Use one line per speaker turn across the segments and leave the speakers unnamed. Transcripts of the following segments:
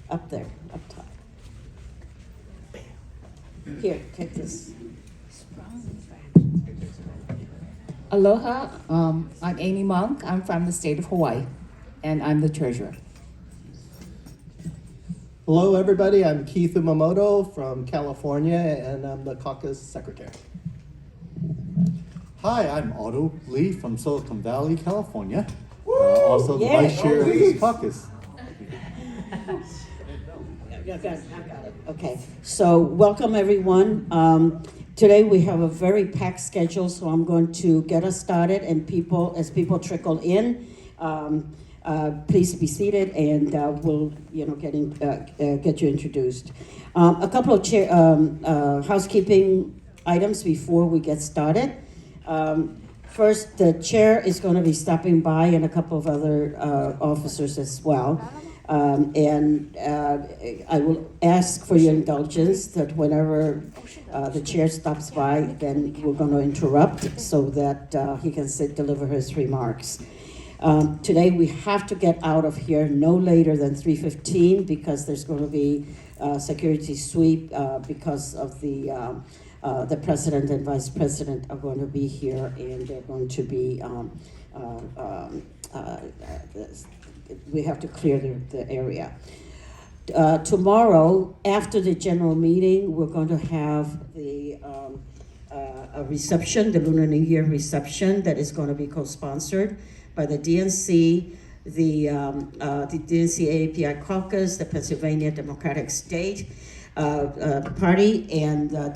Up there, up top. Here, take this.
Aloha, I'm Amy Monk. I'm from the state of Hawaii, and I'm the treasurer.
Hello, everybody. I'm Keith Umamoto from California, and I'm the Caucus secretary.
Hi, I'm Otto Lee from Silicon Valley, California. Also the
Yeah,
vice chair of this caucus.
I got it. Okay, so welcome everyone. Today we have a very packed schedule, so I'm going to get us started, and as people trickle in, please be seated, and we'll get you introduced. A couple of housekeeping items before we get started. First, the chair is going to be stopping by, and a couple of other officers as well. I will ask for your indulgence that whenever the chair stops by, then we're going to interrupt so that he can deliver his remarks. Today we have to get out of here no later than 3:15 because there's going to be security sweep because of the president and vice president are going to be here, and they're going to be we have to clear the area. Tomorrow, after the general meeting, we're going to have a reception, the Lunar New Year reception, that is going to be co-sponsored by the DNC, the DNC AAPI Caucus, the Pennsylvania Democratic State Party, and the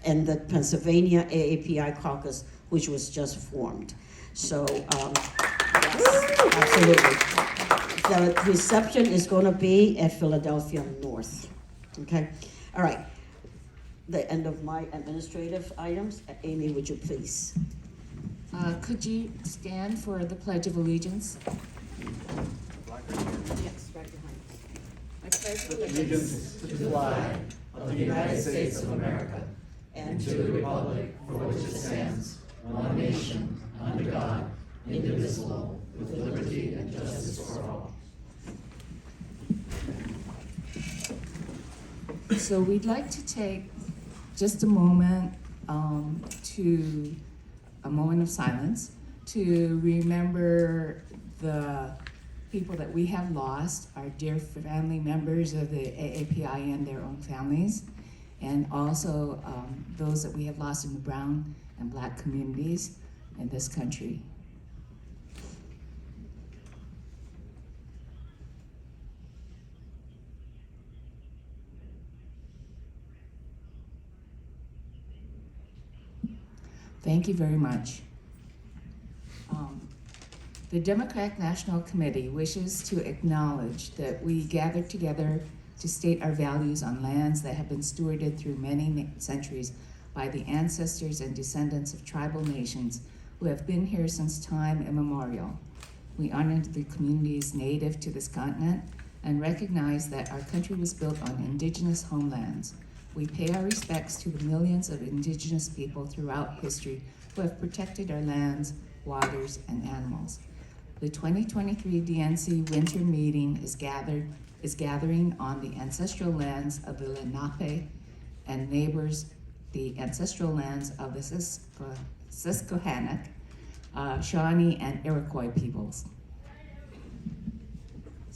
and the Pennsylvania AAPI Caucus, which was just formed. So, yes, absolutely. The reception is going to be at Philadelphia North. Okay? All right. The end of my administrative items. Amy, would you please?
Could you stand for the Pledge of Allegiance?
Yes, right behind. I pledge
Allegiance to the flag of the United States of America and to the republic for which it stands, one nation, under God, indivisible, with liberty and justice for all.
So we'd like to take just a moment a moment of silence to remember the people that we have lost, our dear family members of the AAPI and their own families, and also those that we have lost in the brown and black communities in this country. Thank you very much. The Democratic National Committee wishes to acknowledge that we gathered together to state our values on lands that have been stewarded through many centuries by the ancestors and descendants of tribal nations who have been here since time immemorial. We honor the communities native to this continent and recognize that our country was built on indigenous homelands. We pay our respects to the millions of indigenous people throughout history who have protected our lands, waters, and animals. The 2023 DNC winter meeting is gathering on the ancestral lands of the Lenape and neighbors, the ancestral lands of the Susquehannock, Shawnee, and Iroquois peoples.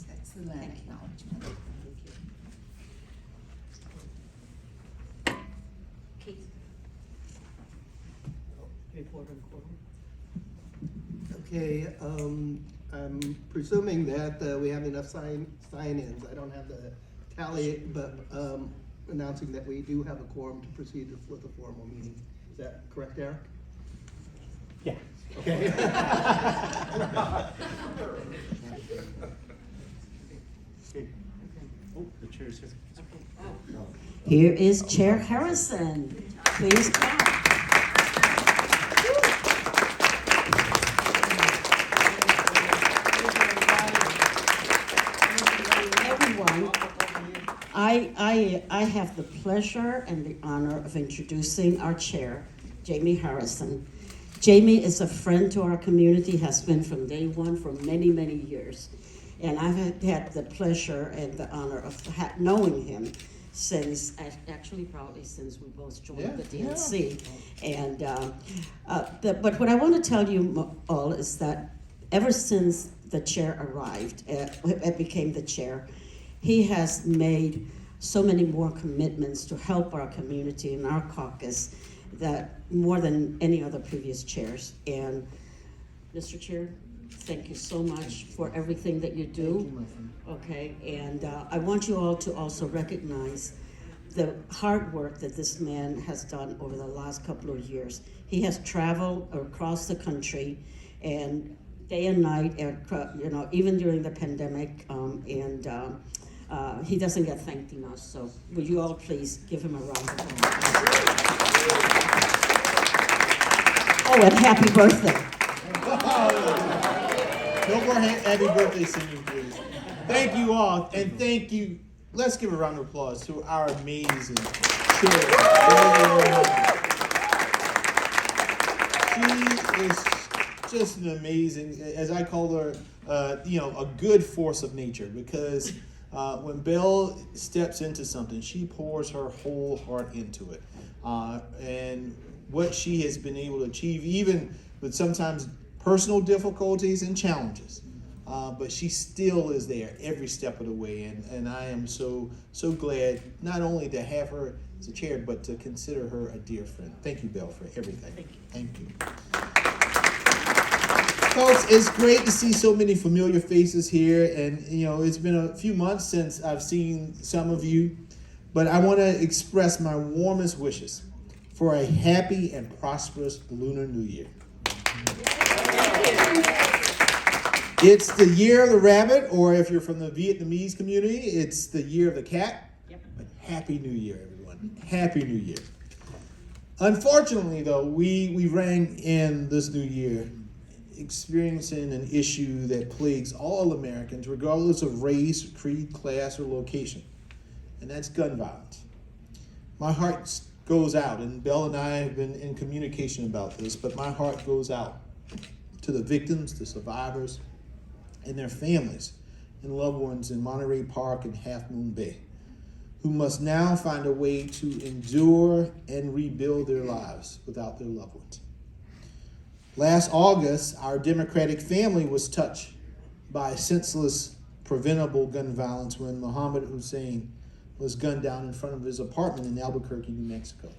That's the land acknowledgement.
Keith. Report on quarter.
Okay, I'm presuming that we have enough sign-ins. I don't have the tally, but announcing that we do have a quorum to proceed with a formal meeting. Is that correct, Eric? Yeah. Okay.
Oh, the chair's here.
Here is Chair Harrison. Please come. Everyone, I have the pleasure and the honor of introducing our chair, Jamie Harrison. Jamie is a friend to our community, has been from day one for many, many years. And I've had the pleasure and the honor of knowing him since, actually probably since we both joined the DNC. And but what I want to tell you all is that ever since the chair arrived, became the chair, he has made so many more commitments to help our community and our caucus that more than any other previous chairs. And Mr. Chair, thank you so much for everything that you do.
Thank you, my friend.
Okay, and I want you all to also recognize the hard work that this man has done over the last couple of years. He has traveled across the country and day and night, even during the pandemic, he doesn't get thanked enough. So would you all please give him a round of applause? Oh, and happy birthday.
No more happy birthday singing, please. Thank you all, and thank you. Let's give a round of applause to our amazing chair. She is just an amazing, as I call her, a good force of nature, because when Belle steps into something, she pours her whole heart into it. And what she has been able to achieve, even with sometimes personal difficulties and challenges, but she still is there every step of the way, and I am so glad not only to have her as a chair, but to consider her a dear friend. Thank you, Belle, for everything. Thank you. Folks, it's great to see so many familiar faces here, and it's been a few months since I've seen some of you, but I want to express my warmest wishes for a happy and prosperous Lunar New Year. It's the year of the rabbit, or if you're from the Vietnamese community, it's the year of the cat. Yep. But Happy New Year, everyone. Happy New Year. Unfortunately, though, we rang in this new year experiencing an issue that plagues all Americans, regardless of race, creed, class, or location, and that's gun violence. My heart goes out, and Belle and I have been in communication about this, but my heart goes out to the victims, the survivors, and their families and loved ones in Monterey Park and Half Moon Bay, who must now find a way to endure and rebuild their lives without their loved ones. Last August, our Democratic family was touched by senseless, preventable gun violence when Mohammed Hussein was gunned down in front of his apartment in Albuquerque, New Mexico.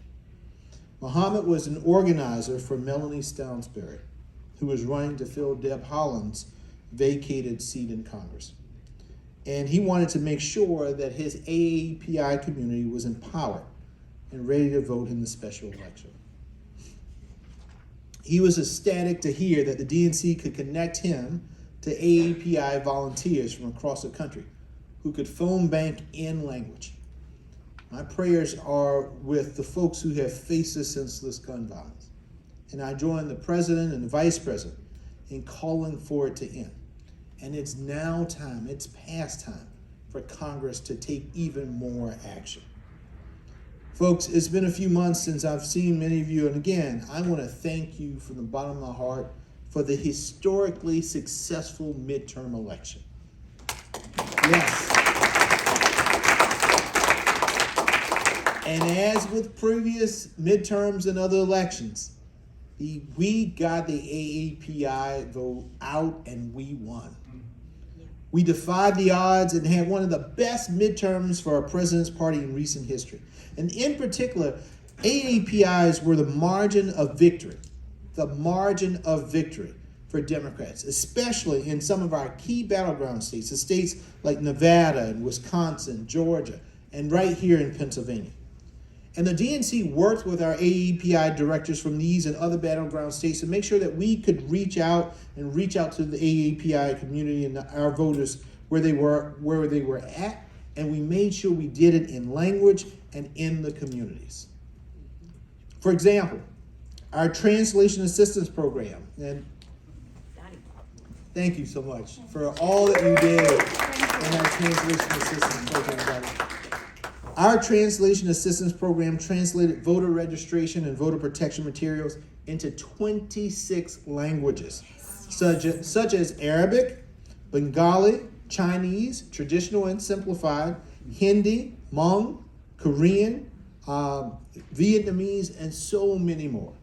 Mohammed was an organizer for Melanie Stounsbury, who was running to fill Deb Haaland's vacated seat in Congress. And he wanted to make sure that his AAPI community was empowered and ready to vote in the special election. He was ecstatic to hear that the DNC could connect him to AAPI volunteers from across the country who could phone bank in language. My prayers are with the folks who have faced this senseless gun violence. And I join the president and the vice president in calling for it to end. And it's now time, it's past time for Congress to take even more action. Folks, it's been a few months since I've seen many of you, and again, I want to thank you from the bottom of my heart for the historically successful midterm election. Yes. And as with previous midterms and other elections, we got the AAPI vote out and we won. We defied the odds and had one of the best midterms for our president's party in recent history. And in particular, AAPIs were the margin of victory for Democrats, especially in some of our key battleground states, the states like Nevada and Wisconsin, Georgia, and right here in Pennsylvania. And the DNC worked with our AAPI directors from these and other battleground states to make sure that we could reach out to the AAPI community and our voters where they were at, and we made sure we did it in language and in the communities. For example, our translation assistance program, and thank you so much for all that you did in our translation assistance program, buddy. Our translation assistance program translated voter registration and voter protection materials into 26 languages, such as Arabic, Bengali, Chinese, traditional and simplified, Hindi, Hmong, Korean, Vietnamese, and so many more.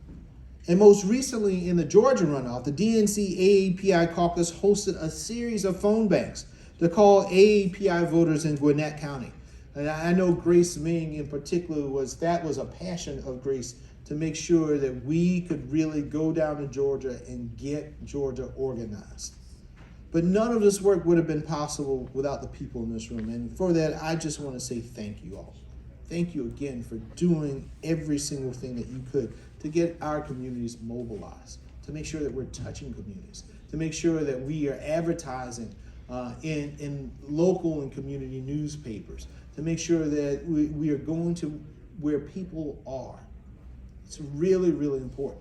And most recently in the Georgia runoff, the DNC AAPI Caucus hosted a series of phone banks to call AAPI voters in Gwinnett County. And I know Grace Ming in particular was a passion of Grace to make sure that we could really go down to Georgia and get Georgia organized. But none of this work would have been possible without the people in this room. And for that, I just want to say thank you all. Thank you again for doing every single thing that you could to get our communities mobilized, to make sure that we're touching communities, to make sure that we are advertising in local and community newspapers, to make sure that we are going to where people are. It's really, really important.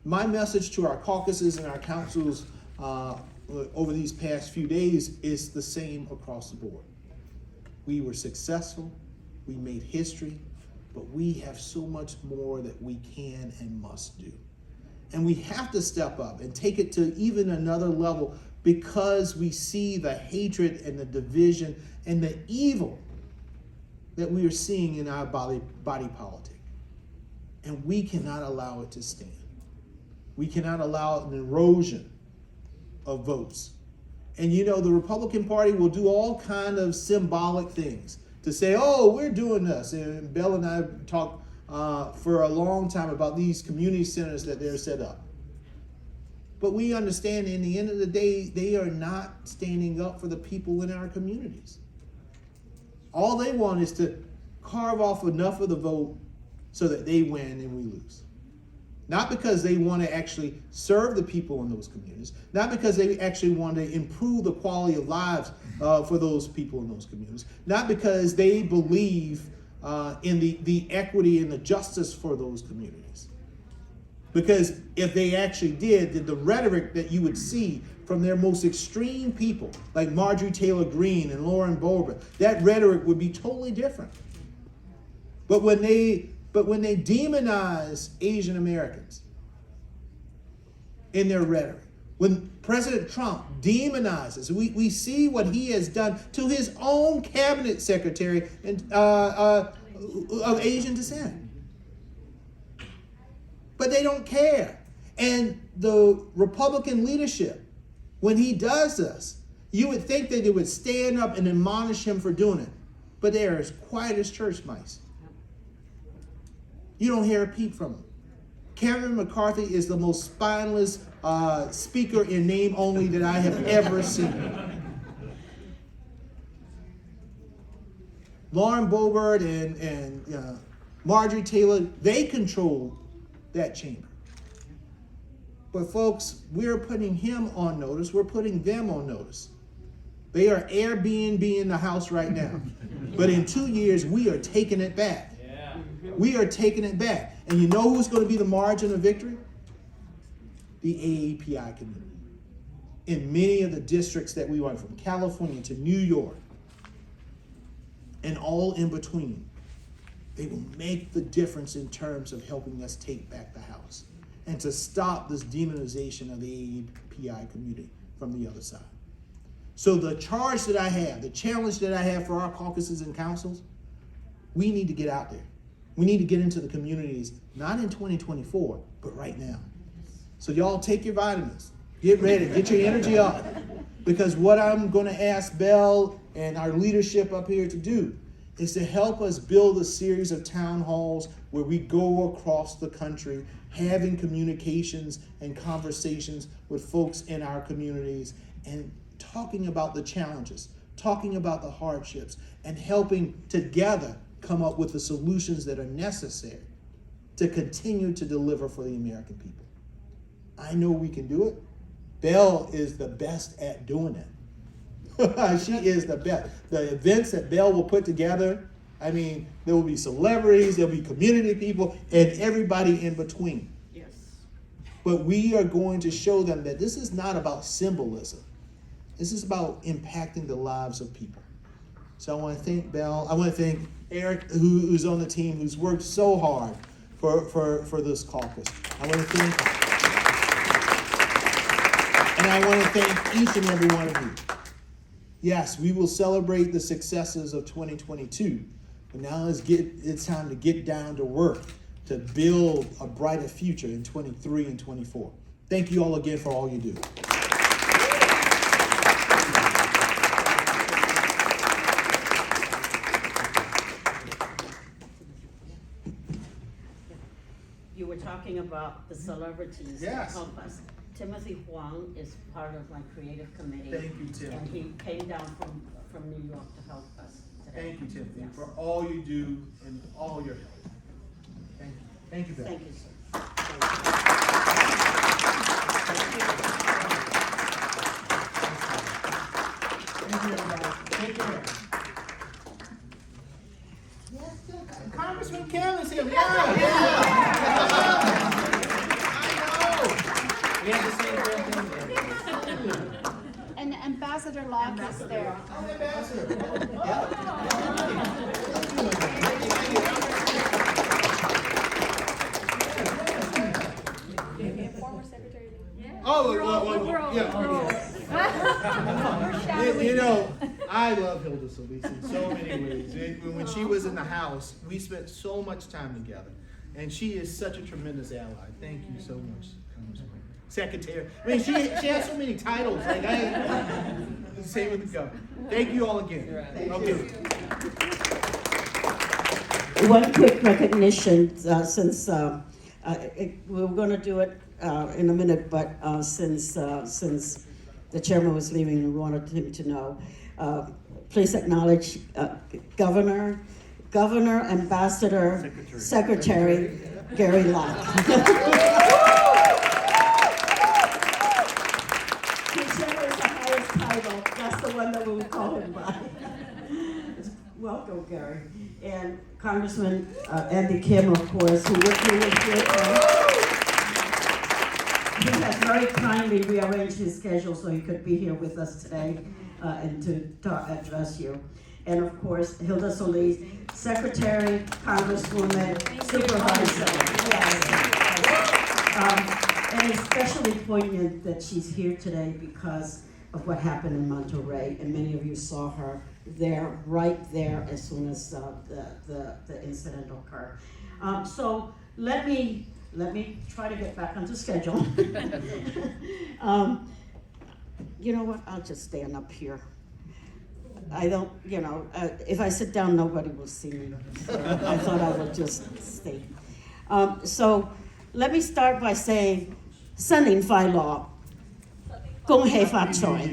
My message to our caucuses and our councils over these past few days is the same across the board. We were successful, we made history, but we have so much more that we can and must do. And we have to step up and take it to even another level because we see the hatred and the division and the evil that we are seeing in our body politic. And we cannot allow it to stand. We cannot allow an erosion of votes. And you know, the Republican Party will do all kind of symbolic things to say, oh, we're doing this. And Bell and I talked for a long time about these community centers that they're set up. But we understand in the end of the day, they are not standing up for the people in our communities. All they want is to carve off enough of the vote so that they win and we lose. Not because they want to actually serve the people in those communities, not because they actually want to improve the quality of lives for those people in those communities, not because they believe in the equity and the justice for those communities. Because if they actually did, the rhetoric that you would see from their most extreme people, like Marjorie Taylor Greene and Lauren Boebert, that rhetoric would be totally different. But when they demonize Asian Americans in their rhetoric, when President Trump demonizes, we see what he has done to his own cabinet secretary of Asian descent. But they don't care. And the Republican leadership, when he does this, you would think that they would stand up and admonish him for doing it. But they are as quiet as church mice. You don't hear a peep from him. Kevin McCarthy is the most spineless speaker in name only that I have ever seen. Lauren Boebert and Marjorie Taylor, they control that chamber. But folks, we're putting him on notice. We're putting them on notice. They are Airbnb in the house right now. But in 2 years, we are taking it back. Yeah. We are taking it back. And you know who's going to be the margin of victory? The AAPI community. In many of the districts that we went from California to New York and all in between, they will make the difference in terms of helping us take back the house and to stop this demonization of the AAPI community from the other side. So the charge that I have, the challenge that I have for our caucuses and councils, we need to get out there. We need to get into the communities, not in 2024, but right now. So y'all take your vitamins, get ready, get your energy up. Because what I'm going to ask Bell and our leadership up here to do is to help us build a series of town halls where we go across the country having communications and conversations with folks in our communities and talking about the challenges, talking about the hardships, and helping together come up with the solutions that are necessary to continue to deliver for the American people. I know we can do it. Bell is the best at doing it. She is the best. The events that Bell will put together, I mean, there will be celebrities, there'll be community people, and everybody in between.
Yes.
But we are going to show them that this is not about symbolism. This is about impacting the lives of people. So I want to thank Bell. I want to thank Eric, who's on the team, who's worked so hard for this caucus. I want to thank and I want to thank each and every one of you Yes, we will celebrate the successes of 2022, but now it's time to get down to work to build a brighter future in 23 and 24. Thank you all again for all you do.
You were talking about the celebrities that
Yes.
help us. Timothy Huang is part of my creative committee.
Thank you, Tim.
And he came down from New York to help us today.
Thank you, Timothy,
Yes.
for all you do and all your help. Thank you. Thank you, Beth.
Thank you, sir.
Thank you, everybody. Take care. Congressman Kim is here. Yeah.
We had the same birthday.
And Ambassador Locke is there. Former Secretary.
Oh, you know, I love Hilda Solis in so many ways. When she was in the House, we spent so much time together, and she is such a tremendous ally. Thank you so much, Congressman. Secretary. I mean, she has so many titles. Like same with the governor. Thank you all again. Okay.
One quick recognition, since we were going to do it in a minute, but since the chairman was leaving, we wanted him to know. Please acknowledge Governor, Ambassador, Secretary Gary Locke. Whichever is the highest title, that's the one that we will call him by. Welcome, Gary. And Congressman Andy Kim, of course, who with me is here. He has very kindly rearranged his schedule so he could be here with us today and to address you. And of course, Hilda Solis, Secretary, Congresswoman, Supervisor. Yes. And especially poignant that she's here today because of what happened in Monterey, and many of you saw her there, right there, as soon as the incident occurred. So let me try to get back onto schedule. You know what? I'll just stand up here. I don't, if I sit down, nobody will see me. So I thought I would just stay. So let me start by saying, Sanin Phai Law, Kong Hei Fat Choi.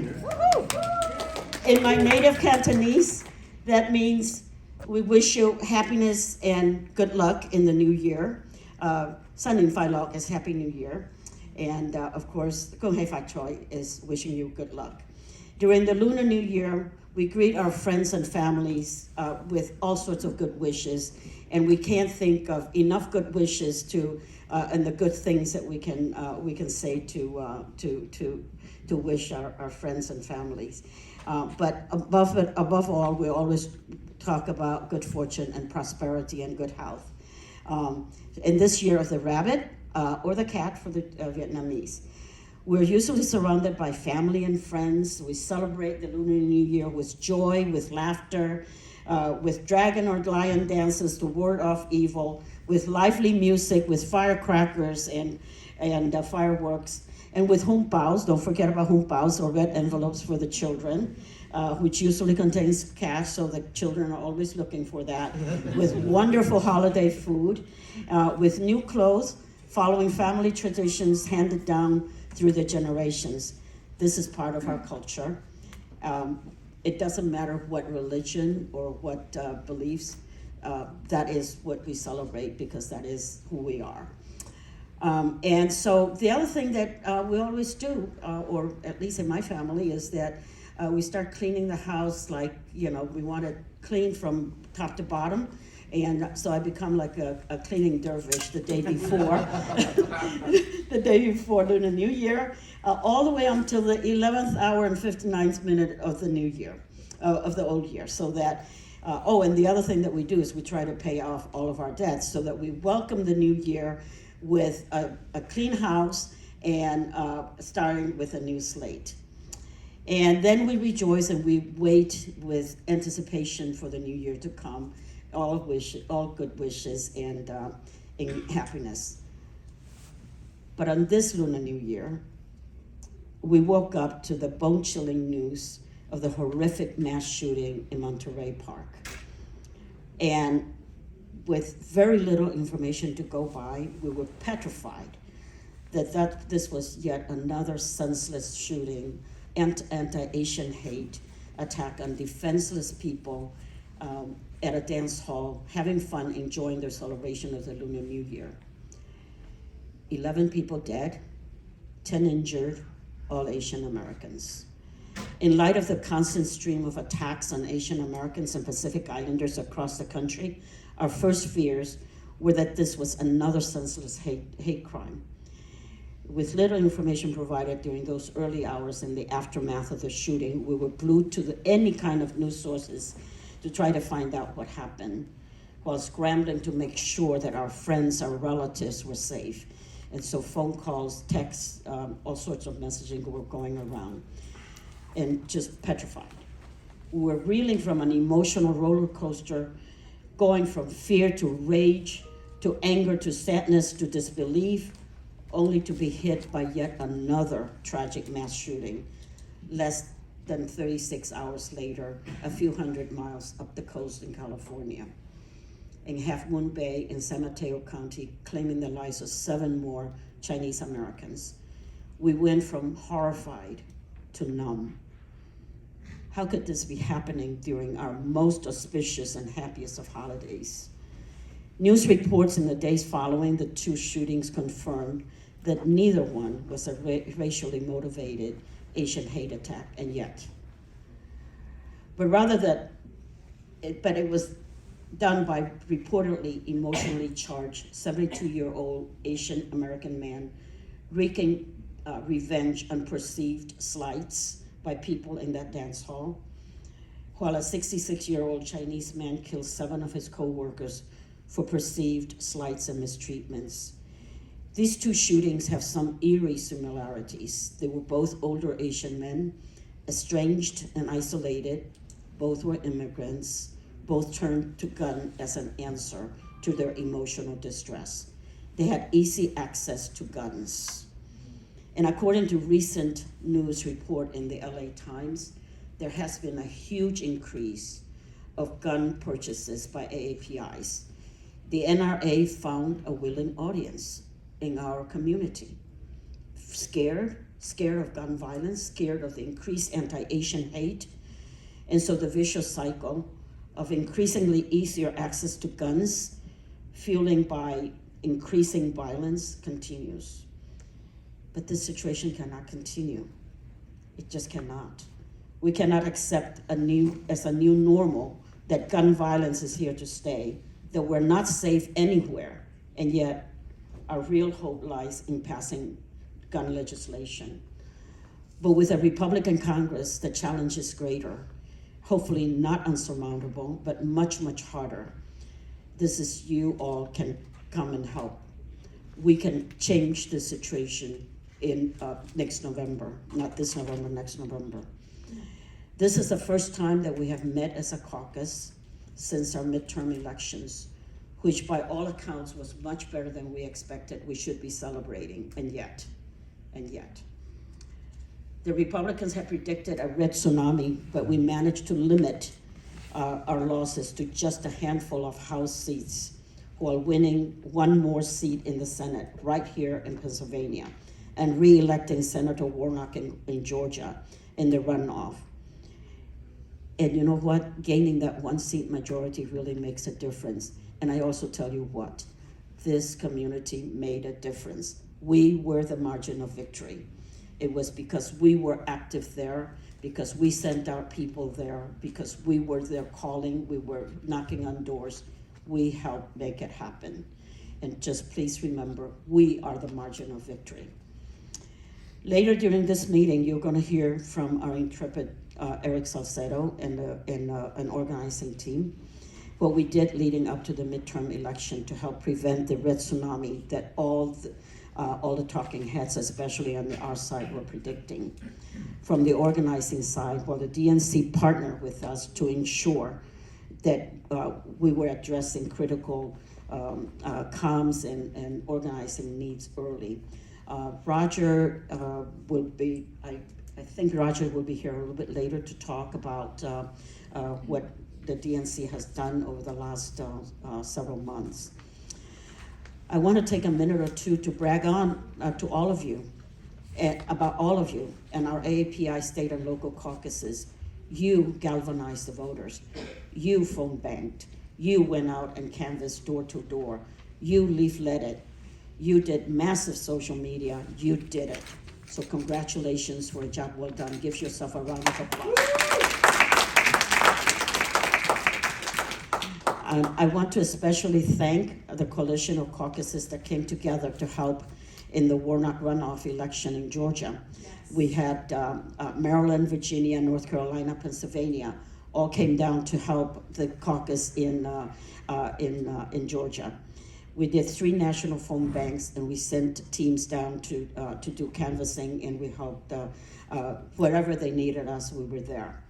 In my native Cantonese, that means we wish you happiness and good luck in the new year. Sanin Phai Law is Happy New Year. And of course, Kong Hei Fat Choi is wishing you good luck. During the Lunar New Year, we greet our friends and families with all sorts of good wishes, and we can't think of enough good wishes and the good things that we can say to wish our friends and families. But above all, we always talk about good fortune and prosperity and good health. In this year of the rabbit or the cat for the Vietnamese. We're usually surrounded by family and friends. We celebrate the Lunar New Year with joy, with laughter, with dragon or lion dances to ward off evil, with lively music, with firecrackers and fireworks, and with hung paos. Don't forget about hung paos, or red envelopes for the children, which usually contains cash, so the children are always looking for that, with wonderful holiday food, with new clothes, following family traditions handed down through the generations. This is part of our culture. It doesn't matter what religion or what beliefs, that is what we celebrate because that is who we are. And so the other thing that we always do, or at least in my family, is that we start cleaning the house like, we want to clean from top to bottom. And so I become like a cleaning dervish the day before, the day before Lunar New Year, all the way until the 11th hour and 59th minute of the new year, of the old year. So that, and the other thing that we do is we try to pay off all of our debts so that we welcome the new year with a clean house and starting with a new slate. And then we rejoice and we wait with anticipation for the new year to come, all good wishes and happiness. But on this Lunar New Year, we woke up to the bone-chilling news of the horrific mass shooting in Monterey Park. And with very little information to go by, we were petrified that this was yet another senseless shooting, anti-Asian hate attack on defenseless people at a dance hall, having fun, enjoying their celebration of the Lunar New Year. 11 people dead, 10 injured, all Asian Americans. In light of the constant stream of attacks on Asian Americans and Pacific Islanders across the country, our first fears were that this was another senseless hate crime. With little information provided during those early hours in the aftermath of the shooting, we were glued to any kind of news sources to try to find out what happened, while scrambling to make sure that our friends, our relatives were safe. And so phone calls, texts, all sorts of messaging were going around, and just petrified. We were reeling from an emotional roller coaster, going from fear to rage, to anger, to sadness, to disbelief, only to be hit by yet another tragic mass shooting less than 36 hours later, a few hundred miles up the coast in California, in Half Moon Bay in San Mateo County, claiming the lives of 7 more Chinese Americans. We went from horrified to numb. How could this be happening during our most auspicious and happiest of holidays? News reports in the days following the 2 shootings confirmed that neither one was a racially motivated Asian hate attack, and yet. But it was done by reportedly emotionally charged 72-year-old Asian American man wreaking revenge on perceived slights by people in that dance hall, while a 66-year-old Chinese man killed 7 of his co-workers for perceived slights and mistreatments. These 2 shootings have some eerie similarities. They were both older Asian men, estranged and isolated. Both were immigrants. Both turned to gun as an answer to their emotional distress. They had easy access to guns. And according to recent news report in the LA Times, there has been a huge increase of gun purchases by AAPIs. The NRA found a willing audience in our community. Scared of gun violence, scared of the increased anti-Asian hate. And so the vicious cycle of increasingly easier access to guns, fueling by increasing violence, continues. But this situation cannot continue. It just cannot. We cannot accept as a new normal that gun violence is here to stay, that we're not safe anywhere, and yet our real hope lies in passing gun legislation. But with a Republican Congress, the challenge is greater. Hopefully not unsurmountable, but much, much harder. This is you all can come and help. We can change the situation in next November, not this November, next November. This is the first time that we have met as a caucus since our midterm elections, which by all accounts was much better than we expected. We should be celebrating, and yet. The Republicans had predicted a red tsunami, but we managed to limit our losses to just a handful of House seats, while winning 1 more seat in the Senate right here in Pennsylvania, and re-electing Senator Warnock in Georgia in the runoff. And you know what? Gaining that 1 seat majority really makes a difference. And I also tell you what, this community made a difference. We were the margin of victory. It was because we were active there, because we sent our people there, because we were there calling, we were knocking on doors. We helped make it happen. And just please remember, we are the margin of victory. Later during this meeting, you're going to hear from our intrepid Eric Salcedo and an organizing team, what we did leading up to the midterm election to help prevent the red tsunami that all all the talking heads, especially on our side, were predicting. From the organizing side, well, the DNC partnered with us to ensure that we were addressing critical comms and organizing needs early. Roger will be, I think Roger will be here a little bit later to talk about what the DNC has done over the last several months. I want to take a minute or two to brag on to all of you, about all of you and our AAPI state and local caucuses. You galvanized the voters. You phone banked. You went out and canvassed door to door. You leafleted. You did massive social media. You did it. So congratulations for a job well done. Give yourself a round of applause. I want to especially thank the coalition of caucuses that came together to help in the Warnock runoff election in Georgia. Yes. We had Maryland, Virginia, North Carolina, Pennsylvania all came down to help the caucus in Georgia. We did 3 national phone banks, and we sent teams down to do canvassing, and we helped wherever they needed us. We were there.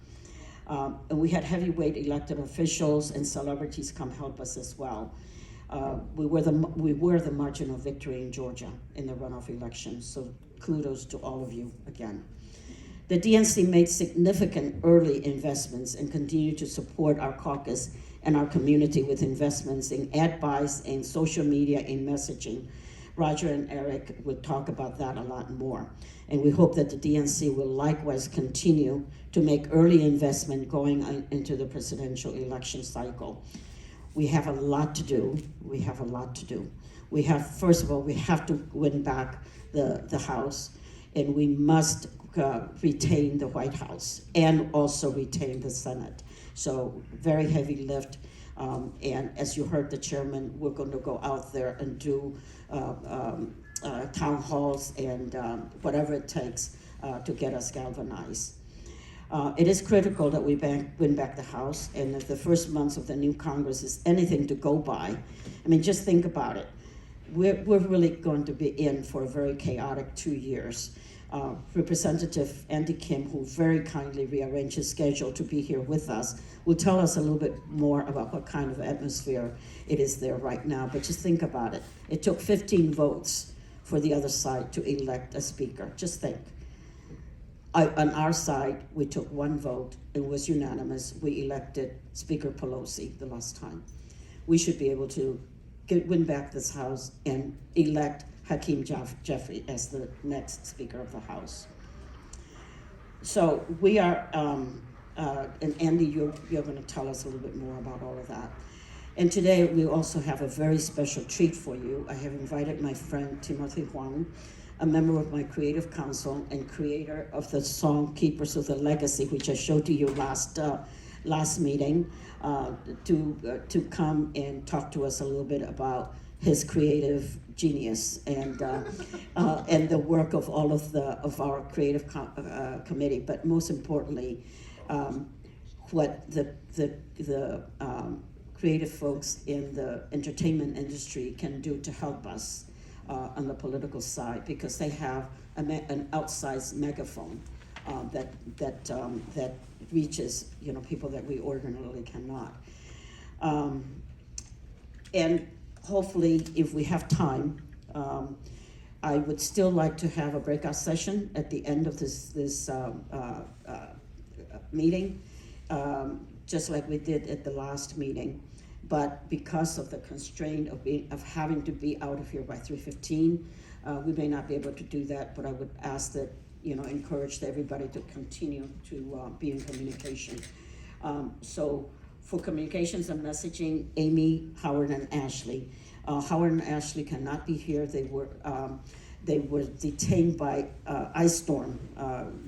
And we had heavyweight elected officials and celebrities come help us as well. We were the margin of victory in Georgia in the runoff election, so kudos to all of you again. The DNC made significant early investments and continue to support our caucus and our community with investments in ad buys and social media and messaging. Roger and Eric will talk about that a lot more. And we hope that the DNC will likewise continue to make early investment going into the presidential election cycle. We have a lot to do. We have a lot to do. We have, first of all, we have to win back the House, and we must retain the White House and also retain the Senate. So very heavy lift. And as you heard the chairman, we're going to go out there and do town halls and whatever it takes to get us galvanized. It is critical that we win back the House, and if the first months of the new Congress is anything to go by, I mean, just think about it. We're really going to be in for a very chaotic 2 years. Representative Andy Kim, who very kindly rearranged his schedule to be here with us, will tell us a little bit more about what kind of atmosphere it is there right now. But just think about it. It took 15 votes for the other side to elect a speaker. Just think. On our side, we took 1 vote. It was unanimous. We elected Speaker Pelosi the last time. We should be able to win back this House and elect Hakeem Jeffrey as the next Speaker of the House. So we are, and Andy, you're going to tell us a little bit more about all of that. And today we also have a very special treat for you. I have invited my friend Timothy Huang, a member of my creative council and creator of the song Keepers of the Legacy, which I showed to you last meeting, to come and talk to us a little bit about his creative genius and the work of all of our creative committee, but most importantly, what the creative folks in the entertainment industry can do to help us on the political side, because they have an outsized megaphone that reaches people that we ordinarily cannot. And hopefully, if we have time, I would still like to have a breakout session at the end of this meeting, just like we did at the last meeting. But because of the constraint of having to be out of here by 3:15, we may not be able to do that. But I would ask that encourage everybody to continue to be in communication. So for communications and messaging, Amy, Howard, and Ashley. Howard and Ashley cannot be here. They were detained by ice storm,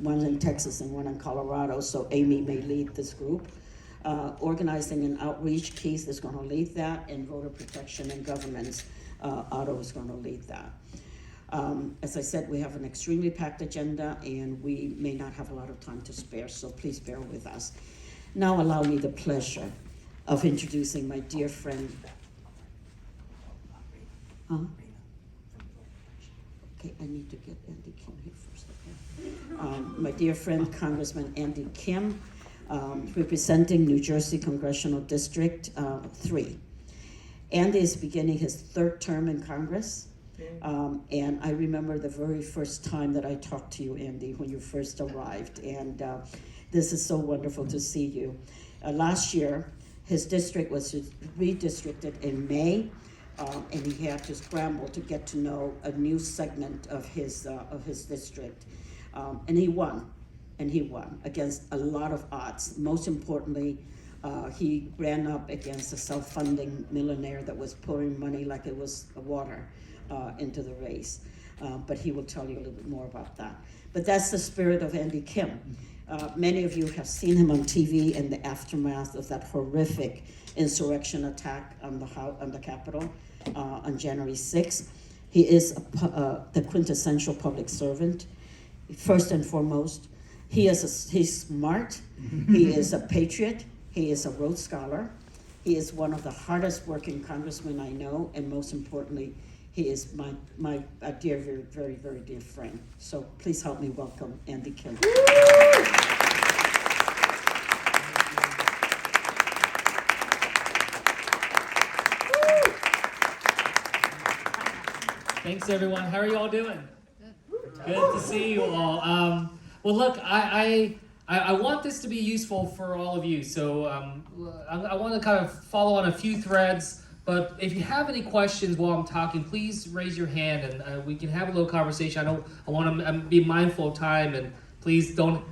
one in Texas and one in Colorado. So Amy may lead this group. Organizing and outreach, Keith is going to lead that, and voter protection and governance, Otto is going to lead that. As I said, we have an extremely packed agenda, and we may not have a lot of time to spare, so please bear with us. Now allow me the pleasure of introducing my dear friend. Okay, I need to get Andy Kim here first, okay? My dear friend, Congressman Andy Kim, representing New Jersey Congressional District 3. Andy is beginning his 3rd term in Congress. And I remember the very first time that I talked to you, Andy, when you first arrived. And this is so wonderful to see you. Last year, his district was redistricted in May, and he had to scramble to get to know a new segment of his district. And he won against a lot of odds. Most importantly, he ran up against a self-funding millionaire that was pouring money like it was water into the race. But he will tell you a little bit more about that. But that's the spirit of Andy Kim. Many of you have seen him on TV in the aftermath of that horrific insurrection attack on the Capitol on January 6th. He is the quintessential public servant, first and foremost. He's smart, he is a patriot, he is a Rhodes Scholar, he is one of the hardest working congressmen I know, and most importantly, he is my dear, very, very, very dear friend. So please help me welcome Andy Kim.
Thanks, everyone. How are you all doing? Good to see you all. Well, look, I want this to be useful for all of you, so I want to kind of follow on a few threads. But if you have any questions while I'm talking, please raise your hand and we can have a little conversation. I want to be mindful of time, and please don't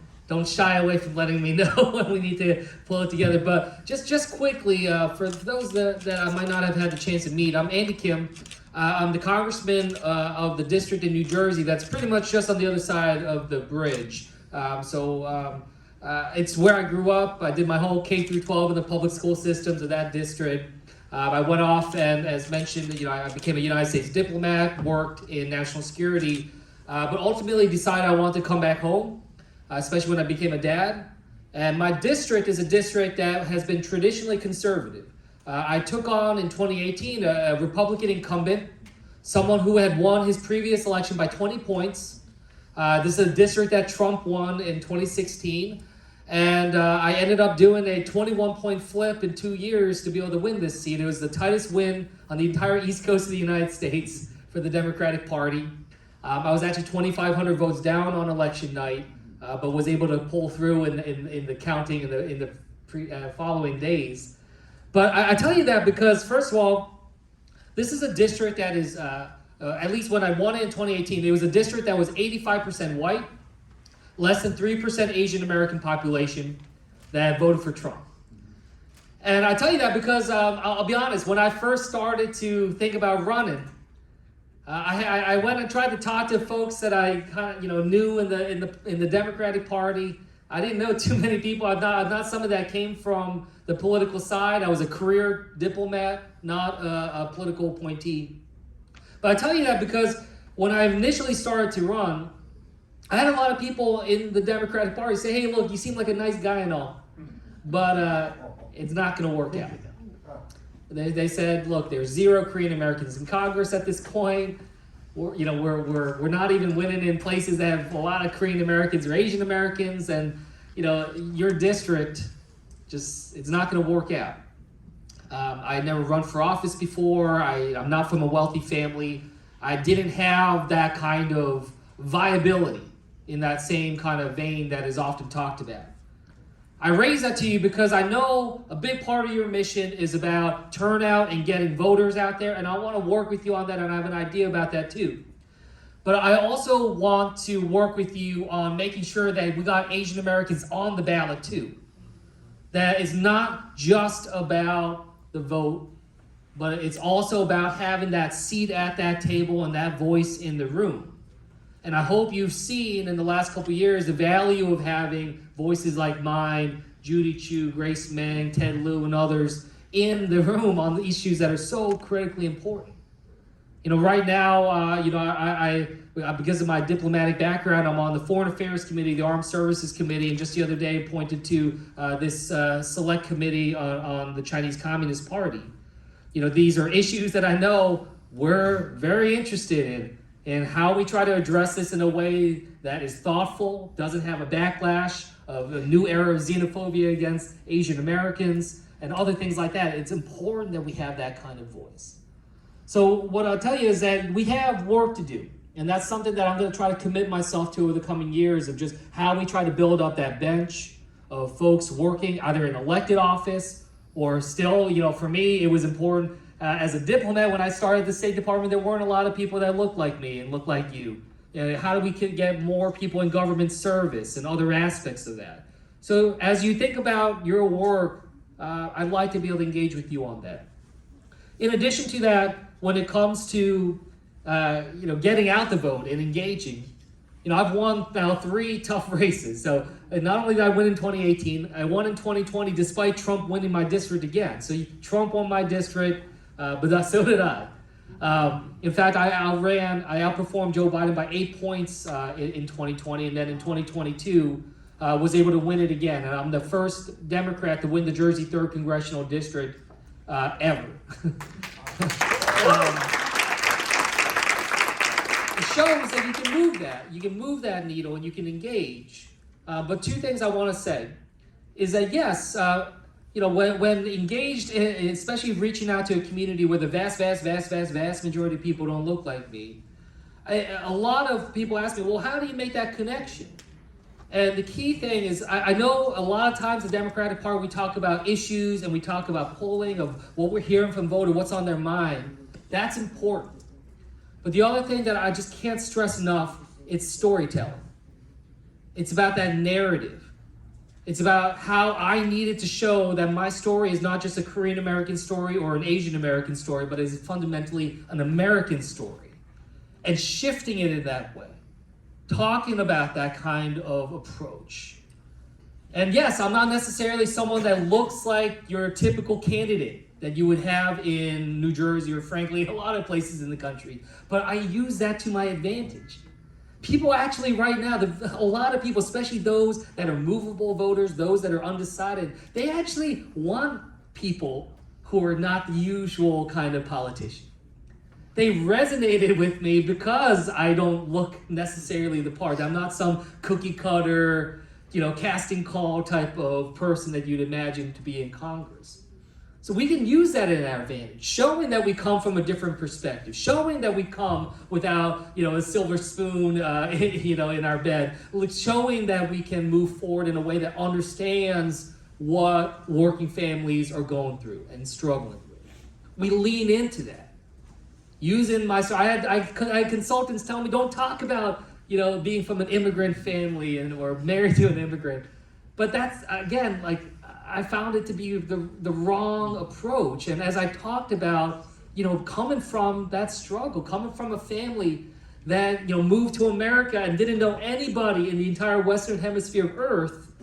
shy away from letting me know when we need to pull it together. But just quickly, for those that I might not have had the chance to meet, I'm Andy Kim. I'm the congressman of the district in New Jersey that's pretty much just on the other side of the bridge. It's where I grew up. I did my whole K through 12 in the public school systems of that district. I went off and, as mentioned, I became a United States diplomat, worked in national security, but ultimately decided I wanted to come back home, especially when I became a dad. And my district is a district that has been traditionally conservative. I took on in 2018 a Republican incumbent, someone who had won his previous election by 20 points. This is a district that Trump won in 2016. And I ended up doing a 21-point flip in 2 years to be able to win this seat. It was the tightest win on the entire East Coast of the United States for the Democratic Party. I was actually 2,500 votes down on election night, but was able to pull through in the counting in the following days. But I tell you that because, first of all, this is a district that is, at least when I won it in 2018, it was a district that was 85% white, less than 3% Asian American population that voted for Trump. And I tell you that because I'll be honest, when I first started to think about running, I went and tried to talk to folks that I kind of knew in the Democratic Party. I didn't know too many people. I'm not someone that came from the political side. I was a career diplomat, not a political appointee. But I tell you that because when I initially started to run, I had a lot of people in the Democratic Party say, hey, look, you seem like a nice guy and all, but it's not going to work out. They said, look, there's 0 Korean Americans in Congress at this point. We're not even winning in places that have a lot of Korean Americans or Asian Americans, and your district it's not going to work out. I had never run for office before. I'm not from a wealthy family. I didn't have that kind of viability in that same kind of vein that is often talked about. I raise that to you because I know a big part of your mission is about turnout and getting voters out there, and I want to work with you on that, and I have an idea about that too. But I also want to work with you on making sure that we got Asian Americans on the ballot too. That is not just about the vote, but it's also about having that seat at that table and that voice in the room. And I hope you've seen in the last couple of years the value of having voices like mine, Judy Chu, Grace Meng, Ted Lieu, and others in the room on the issues that are so critically important. Right now, I because of my diplomatic background, I'm on the Foreign Affairs Committee, the Armed Services Committee, and just the other day appointed to this select committee on the Chinese Communist Party. These are issues that I know we're very interested and how we try to address this in a way that is thoughtful, doesn't have a backlash of a new era of xenophobia against Asian Americans and other things like that. It's important that we have that kind of voice. So what I'll tell you is that we have work to do. And that's something that I'm going to try to commit myself to over the coming years, of just how we try to build up that bench of folks working either in elected office or still, for me, it was important as a diplomat when I started the State Department, there weren't a lot of people that looked like me and looked like you. How do we get more people in government service and other aspects of that? So as you think about your work, I'd like to be able to engage with you on that. In addition to that, when it comes to getting out the vote and engaging, I've won now 3 tough races. So not only did I win in 2018, I won in 2020 despite Trump winning my district again. So Trump won my district, but so did I. In fact, I outperformed Joe Biden by 8 points in 2020, and then in 2022 was able to win it again. And I'm the first Democrat to win the Jersey 3rd Congressional District ever. It shows that you can move that. You can move that needle and you can engage. But 2 things I want to say is that yes, when engaged, especially reaching out to a community where the vast majority of people don't look like me, a lot of people ask me, well, how do you make that connection? And the key thing is, I know a lot of times the Democratic Party, we talk about issues and we talk about polling of what we're hearing from voters, what's on their mind. That's important. But the other thing that I just can't stress enough, it's storytelling. It's about that narrative. It's about how I needed to show that my story is not just a Korean American story or an Asian American story, but is fundamentally an American story. And shifting it in that way. Talking about that kind of approach. And yes, I'm not necessarily someone that looks like your typical candidate that you would have in New Jersey or frankly a lot of places in the country. But I use that to my advantage. People actually right now, a lot of people, especially those that are movable voters, those that are undecided, they actually want people who are not the usual kind of politician. They resonated with me because I don't look necessarily the part. I'm not some cookie cutter, casting call type of person that you'd imagine to be in Congress. So we can use that in our advantage, showing that we come from a different perspective, showing that we come without, a silver spoon, in our bed, showing that we can move forward in a way that understands what working families are going through and struggling with. We lean into that. Using I had consultants tell me, don't talk about, being from an immigrant family or married to an immigrant. But that's, again, I found it to be the wrong approach. And as I talked about, coming from that struggle, coming from a family that, moved to America and didn't know anybody in the entire Western Hemisphere of Earth,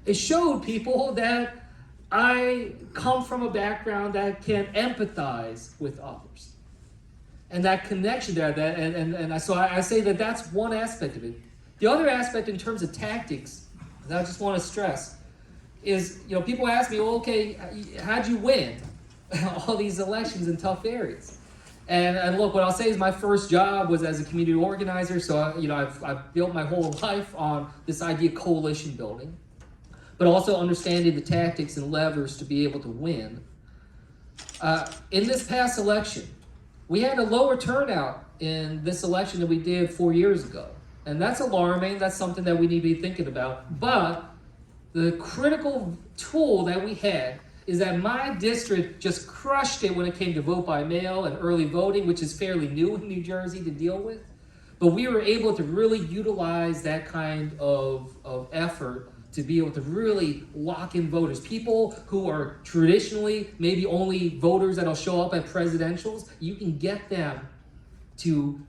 it showed people that I come from a background that can empathize with others. And that connection there, so I say that that's one aspect of it. The other aspect in terms of tactics that I just want to stress is, people ask me, well, okay, how'd you win all these elections in tough areas? And look, what I'll say is my first job was as a community organizer, so I've built my whole life on this idea of coalition building, but also understanding the tactics and levers to be able to win. In this past election, we had a lower turnout in this election than we did 4 years ago. And that's alarming. That's something that we need to be thinking about. But the critical tool that we had is that my district just crushed it when it came to vote by mail and early voting, which is fairly new in New Jersey to deal with. But we were able to really utilize that kind of effort to be able to really lock in voters. People who are traditionally maybe only voters that'll show up at presidentials, you can get them to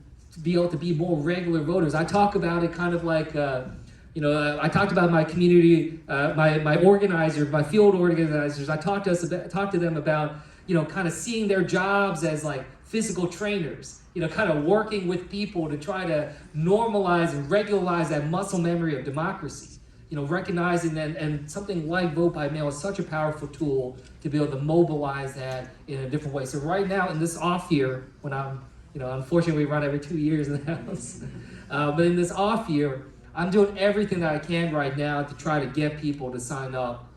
be able to be more regular voters. I talk about it kind of like, I talked about my community, my organizers, my field organizers. I talked to them about, kind of seeing their jobs as like physical trainers, kind of working with people to try to normalize and regularize that muscle memory of democracy. Recognizing that, and something like vote by mail is such a powerful tool to be able to mobilize that in a different way. So right now in this off year, when I'm unfortunately we run every 2 years in the House. But in this off year, I'm doing everything that I can right now to try to get people to sign up,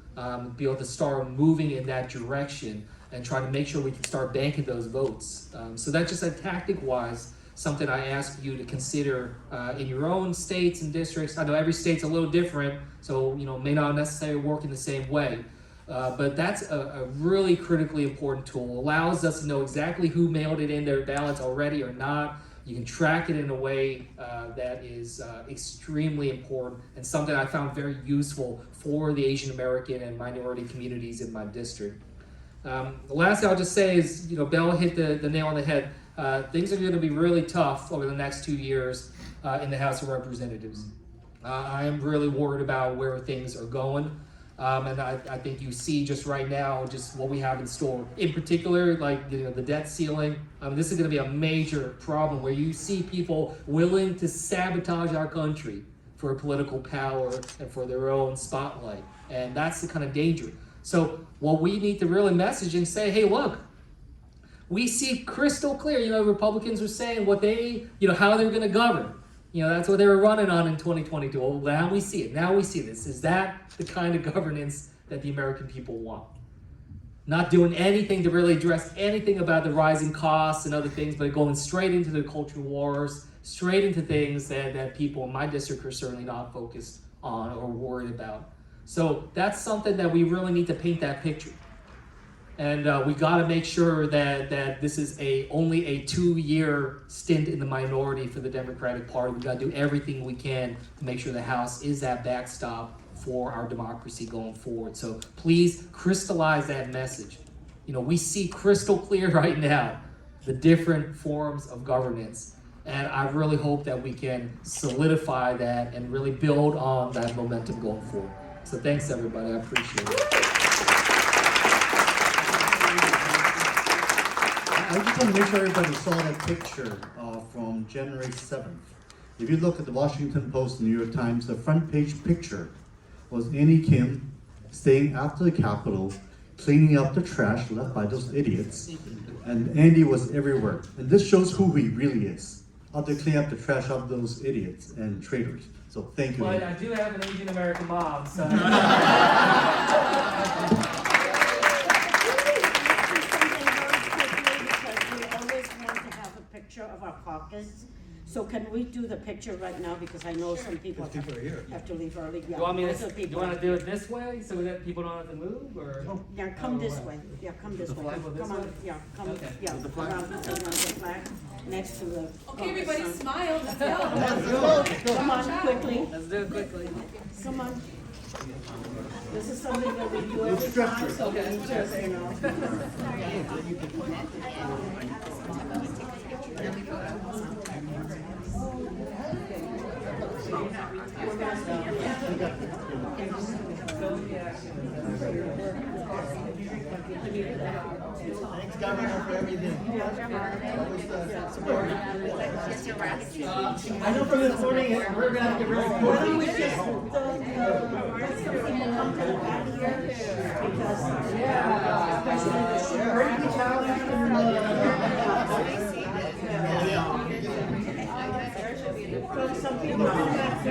be able to start moving in that direction and try to make sure we can start banking those votes. So that's just tactic-wise, something I ask you to consider in your own states and districts. I know every state's a little different, so may not necessarily work in the same way. But that's a really critically important tool. Allows us to know exactly who mailed it in their ballots already or not. You can track it in a way that is extremely important and something I found very useful for the Asian American and minority communities in my district. The last thing I'll just say is, Bell hit the nail on the head. Things are going to be really tough over the next 2 years in the House of Representatives. I am really worried about where things are going. And I think you see just right now just what we have in store. In particular, like the debt ceiling. This is going to be a major problem where you see people willing to sabotage our country for political power and for their own spotlight. And that's the kind of danger. So what we need to really message and say, hey, look, we see crystal clear. Republicans were saying what they, how they're going to govern. That's what they were running on in 2022. Well, now we see it. Now we see this. Is that the kind of governance that the American people want? Not doing anything to really address anything about the rising costs and other things, but going straight into the culture wars, straight into things that people in my district are certainly not focused on or worried about. So that's something that we really need to paint that picture. And we got to make sure that this is only a 2-year stint in the minority for the Democratic Party. We got to do everything we can to make sure the House is that backstop for our democracy going forward. So please crystallize that message. We see crystal clear right now the different forms of governance. And I really hope that we can solidify that and really build on that momentum going forward. So thanks, everybody. I appreciate it.
I just want to make sure everybody saw that picture from January 7th. If you look at the Washington Post and New York Times, the front page picture was Annie Kim staying after the Capitol, cleaning up the trash left by those idiots. And Andy was everywhere. And this shows who he really is, out there cleaning up the trash of those idiots and traitors. So thank you.
But I do have an Asian American mom, so.
Of our caucus. So can we do the picture right now, because I know some people have to leave early. Yeah,
You want me
most of the
to
people
do it this way so that people don't have to move, or?
Yeah, come this way. Yeah, come this way.
flag go this
Come on,
way?
yeah, come,
Okay.
yeah, around the flag, next to the.
Okay, everybody
caucus sign.
smile, let's go.
Come on, quickly,
Let's do it quickly.
come on. This is something that we do every time, so we need to,
Thanks, Governor, for everything.
I know from this morning, we're gonna have to get really
Why
quick.
don't we just, come to the back here, because, especially the sheriff. So some people come back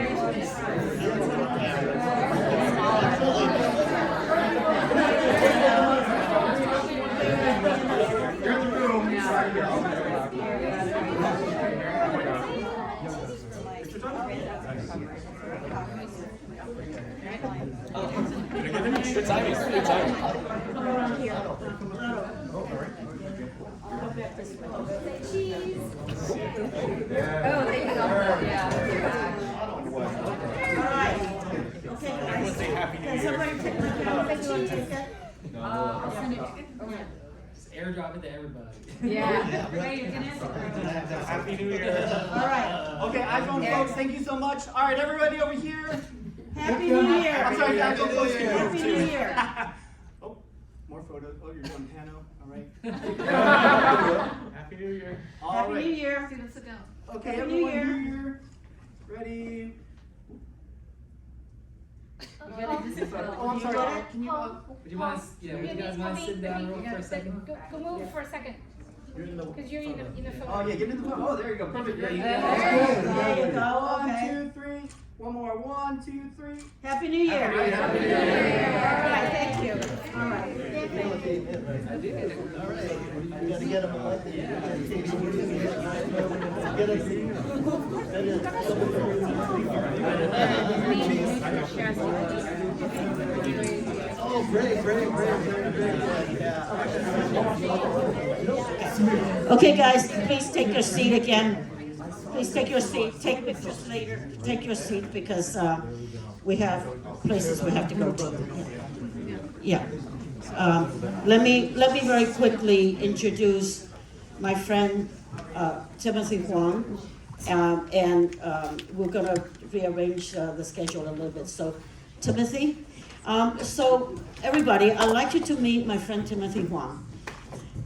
Good timing, good timing.
Come around here. I'll go back this way.
Oh, there you go. Yeah.
All right. Okay, guys. Can somebody take my camera? You want to take that?
I'll send it.
Just airdrop it to everybody.
Yeah. Right, you're gonna.
Happy New Year.
All right.
Okay, iPhone folks, thank you so much. All right, everybody over here.
Happy New Year.
I'm sorry, iPhone folks.
Happy New Year.
Oh, more photos. Oh, you're doing Pano. All right.
Happy New Year.
All
Happy
right.
New Year.
Let's go.
Okay,
Happy New
everyone,
Year.
New Year. Ready?
Oh,
I'm sorry.
Would you mind, would you guys mind sitting down real for a second?
Go move for a second.
You're in the.
Because you're in the photo.
Oh, yeah, get in the photo. Oh, there you go. Perfect. There you go.
There you go,
One,
okay.
2, 3. One more. 1, 2, 3.
Happy New Year.
Happy New Year.
All right, thank you. All right.
All right, we gotta get them elected. Oh, great, yeah.
Okay, guys, please take your seat again. Please take your seat. Take pictures later. Take your seat because we have places we have to go to. Yeah. Let me very quickly introduce my friend Timothy Huang, and we're going to rearrange the schedule a little bit. So, Timothy. So, everybody, I'd like you to meet my friend Timothy Huang.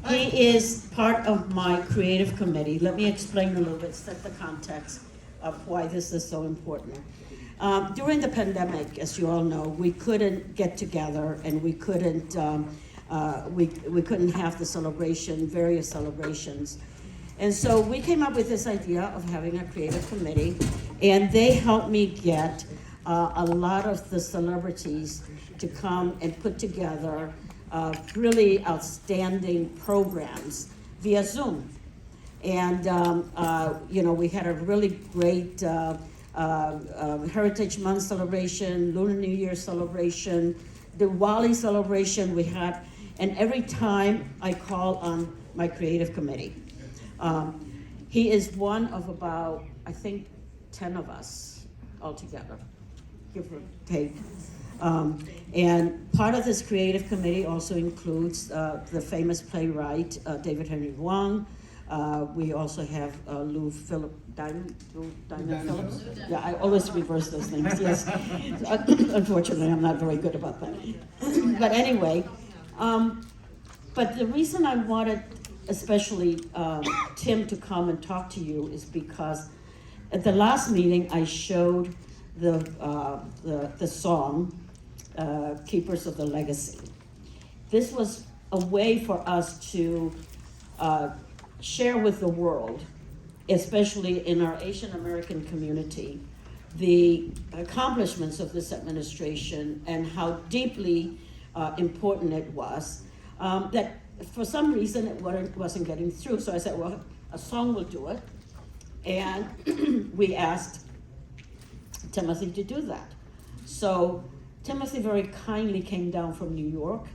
He is part of my creative committee. Let me explain a little bit, set the context of why this is so important. During the pandemic, as you all know, we couldn't get together and we couldn't have the celebration, various celebrations. And so we came up with this idea of having a creative committee, and they helped me get a lot of the celebrities to come and put together really outstanding programs via Zoom. And, we had a really great Heritage Month celebration, Lunar New Year celebration, the Diwali celebration we had, and every time I call on my creative committee. He is one of about, I think, 10 of us altogether, give or take. And part of this creative committee also includes the famous playwright David Henry Wong. We also have Lou Diamond Phillips. Yeah, I always reverse those names. Yes, unfortunately, I'm not very good about that. But anyway, but the reason I wanted, especially Tim, to come and talk to you is because at the last meeting I showed the song Keepers of the Legacy. This was a way for us to share with the world, especially in our Asian American community, the accomplishments of this administration and how deeply important it was, that for some reason it wasn't getting through. So I said, well, a song will do it. And we asked Timothy to do that. So Timothy very kindly came down from New York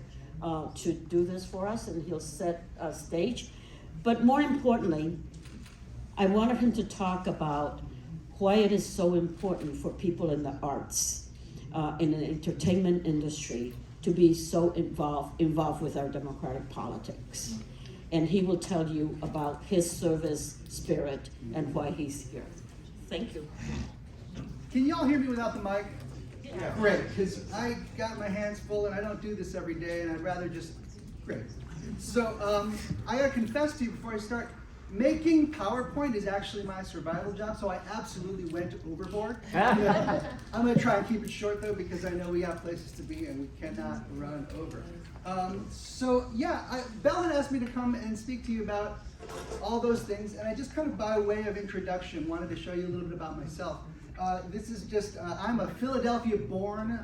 to do this for us, and he'll set a stage. But more importantly, I wanted him to talk about why it is so important for people in the arts, in the entertainment industry, to be so involved with our democratic politics. And he will tell you about his service spirit and why he's here. Thank you.
Can y'all hear me without the mic? Yeah. Great, because I got my hands full and I don't do this every day, and I'd rather just, great. So I gotta confess to you before I start, making PowerPoint is actually my survival job, so I absolutely went overboard. I'm gonna try and keep it short though, because I know we have places to be and we cannot run over. Belle had asked me to come and speak to you about all those things, and I just kind of by way of introduction wanted to show you a little bit about myself. This is just, I'm a Philadelphia-born,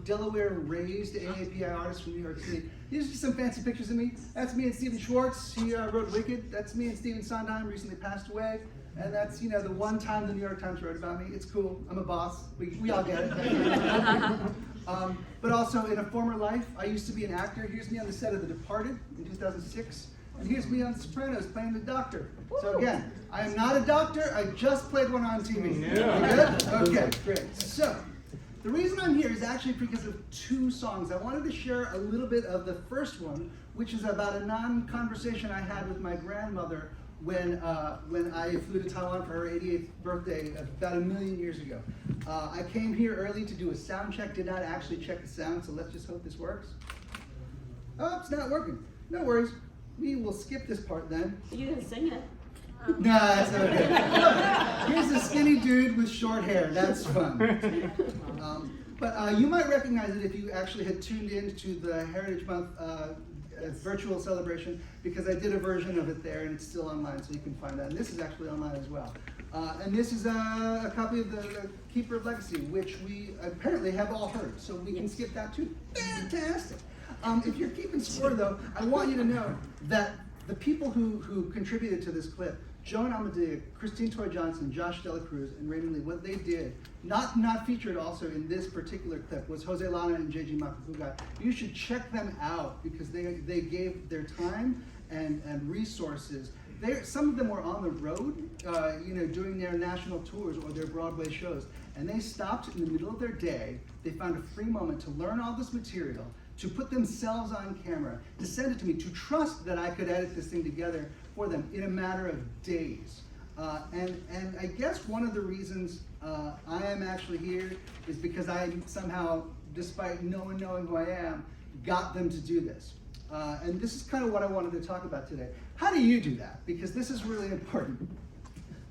Delaware-raised AAPI artist from New York City. These are just some fancy pictures of me. That's me and Stephen Schwartz. He wrote Wicked. That's me and Stephen Sondheim, recently passed away. And that's, the one time the New York Times wrote about me. It's cool. I'm a boss. We all get it. But also, in a former life, I used to be an actor. Here's me on the set of The Departed in 2006. And here's me on The Sopranos playing the doctor. So again, I am not a doctor, I just played one on TV. Yeah. Good? Okay, great. So, the reason I'm here is actually because of two songs. I wanted to share a little bit of the first one, which is about a non-conversation I had with my grandmother when I flew to Taiwan for her 88th birthday about 1 million years ago. I came here early to do a sound check, did not actually check the sound, so let's just hope this works. Oh, it's not working. No worries. We will skip this part then.
You didn't sing it.
Nah, that's okay. Look, here's a skinny dude with short hair. That's fun. But you might recognize it if you actually had tuned in to the Heritage Month virtual celebration, because I did a version of it there and it's still online, so you can find that. And this is actually online as well. And this is a copy of the Keeper of Legacy, which we apparently have all heard, so we can skip that too. Fantastic. If you're keeping score though, I want you to know that the people who contributed to this clip, Joan Amadea, Christine Toy Johnson, Josh Dela Cruz, and Raymond Lee, what they did, not featured also in this particular clip, was Jose Lana and JG Makafuga. You should check them out because they gave their time and resources. Some of them were on the road, doing their national tours or their Broadway shows, and they stopped in the middle of their day. They found a free moment to learn all this material, to put themselves on camera, to send it to me, to trust that I could edit this thing together for them in a matter of days. And I guess one of the reasons I am actually here is because I somehow, despite no one knowing who I am, got them to do this. And this is kind of what I wanted to talk about today. How do you do that? Because this is really important.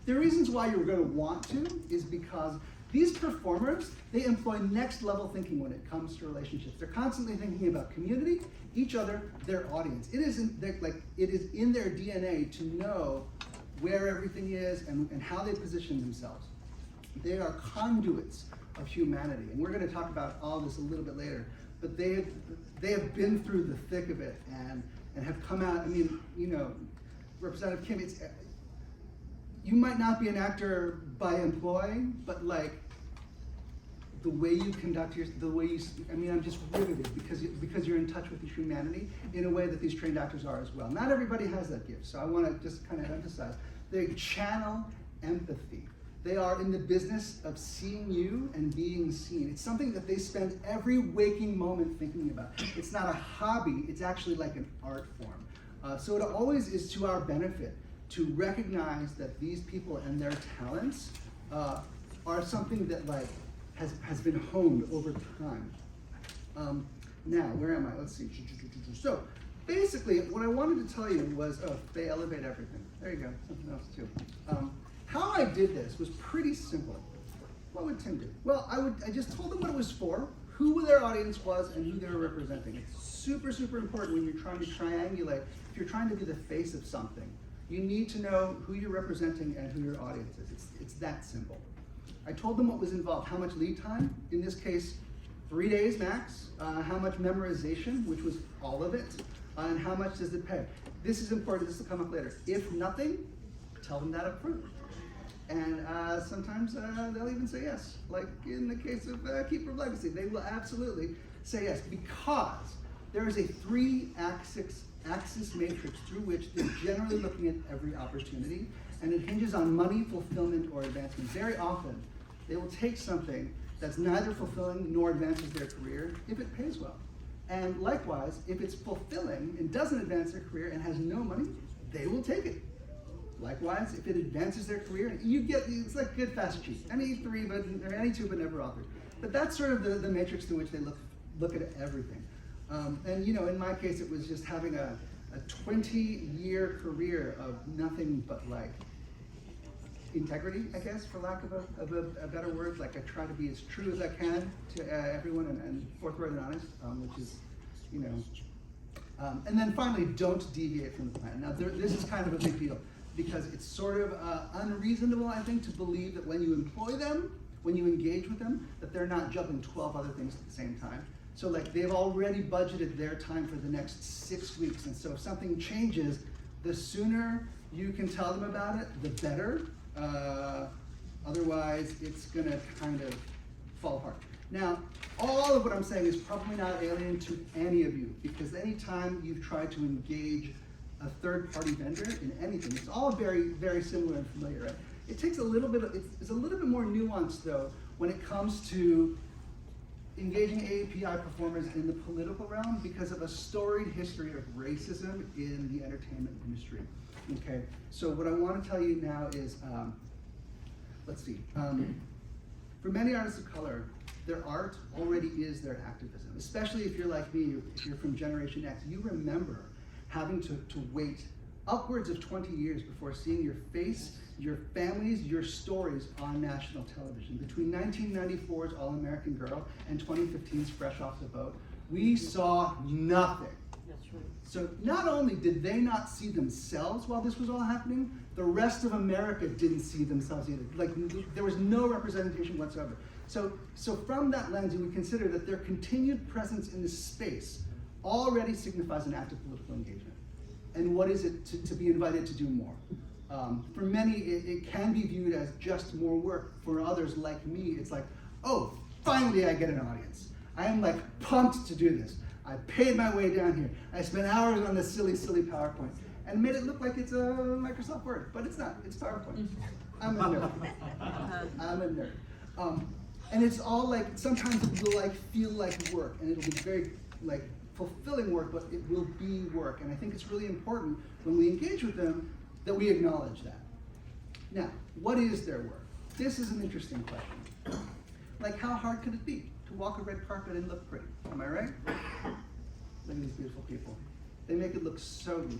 The reasons why you're going to want to is because these performers, they employ next level thinking when it comes to relationships. They're constantly thinking about community, each other, their audience. It is in their DNA to know where everything is and how they position themselves. They are conduits of humanity, and we're going to talk about all this a little bit later. But they have been through the thick of it and have come out. I mean, Representative Kim, you might not be an actor by employ, but like the way you conduct I'm just riveted because you're in touch with humanity in a way that these trained actors are as well. Not everybody has that gift, so I want to just kind of emphasize. They channel empathy. They are in the business of seeing you and being seen. It's something that they spend every waking moment thinking about. It's not a hobby, it's actually like an art form. So it always is to our benefit to recognize that these people and their talents are something that has been honed over time. Now, where am I? Let's see. So, basically, what I wanted to tell you was, they elevate everything. There you go, something else too. How I did this was pretty simple. What would Tim do? Well, I just told them what it was for, who their audience was, and who they were representing. It's super, super important when you're trying to triangulate. If you're trying to be the face of something, you need to know who you're representing and who your audience is. It's that simple. I told them what was involved, how much lead time, in this case, 3 days max, how much memorization, which was all of it, and how much does it pay. This is important, this will come up later. If nothing, tell them that up front. And sometimes they'll even say yes. Like in the case of Keeper of Legacy, they will absolutely say yes because there is a 3-axis matrix through which they're generally looking at every opportunity, and it hinges on money, fulfillment, or advancement. Very often, they will take something that's neither fulfilling nor advances their career if it pays well. And likewise, if it's fulfilling and doesn't advance their career and has no money, they will take it. Likewise, if it advances their career, it's like good, fast, cheap. Any two, but never all three. But that's sort of the matrix through which they look at everything. And in my case, it was just having a 20-year career of nothing but integrity, I guess, for lack of a better word. Like I try to be as true as I can to everyone and forthright and honest, which is, and then finally, don't deviate from the plan. Now, this is kind of a big deal because it's sort of unreasonable, I think, to believe that when you employ them, when you engage with them, that they're not juggling 12 other things at the same time. So they've already budgeted their time for the next 6 weeks. And so if something changes, the sooner you can tell them about it, the better. Otherwise, it's gonna kind of fall apart. Now, all of what I'm saying is probably not alien to any of you, because anytime you've tried to engage a third-party vendor in anything, it's all very, very similar and familiar, right? It takes a little bit, it's a little bit more nuanced though when it comes to engaging AAPI performers in the political realm because of a storied history of racism in the entertainment industry. Okay, so what I want to tell you now is, let's see, for many artists of color, their art already is their activism, especially if you're like me, if you're from Generation X. You remember having to wait upwards of 20 years before seeing your face, your families, your stories on national television. Between 1994's All-American Girl and 2015's Fresh Off the Boat, we saw nothing.
That's right.
So not only did they not see themselves while this was all happening, the rest of America didn't see themselves either. Like, there was no representation whatsoever. So from that lens, you would consider that their continued presence in this space already signifies an act of political engagement. And what is it to be invited to do more? For many, it can be viewed as just more work. For others like me, it's like, oh, finally I get an audience. I am like pumped to do this. I paid my way down here. I spent hours on this silly PowerPoint and made it look like it's a Microsoft Word, but it's not, it's PowerPoint. I'm a nerd. I'm a nerd. And it's all like, sometimes it will like feel like work, and it'll be very like fulfilling work, but it will be work. And I think it's really important when we engage with them that we acknowledge that. Now, what is their work? This is an interesting question. Like, how hard could it be to walk a red carpet and look pretty? Am I right? Look at these beautiful people. They make it look so easy.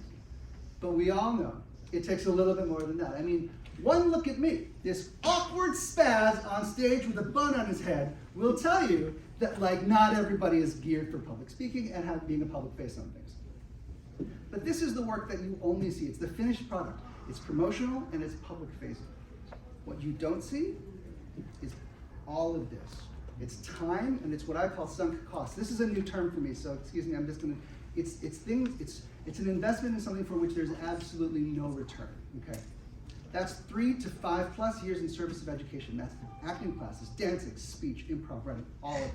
But we all know it takes a little bit more than that. I mean, one look at me, this awkward spaz on stage with a bun on his head, will tell you that like not everybody is geared for public speaking and being a public face on things. But this is the work that you only see. It's the finished product. It's promotional and it's public facing. What you don't see is all of this. It's time and it's what I call sunk costs. This is a new term for me, so excuse me, I'm just gonna, it's an investment in something for which there's absolutely no return, okay? That's 3 to 5+ years in service of education. That's acting classes, dancing, speech, improv, writing, all of it.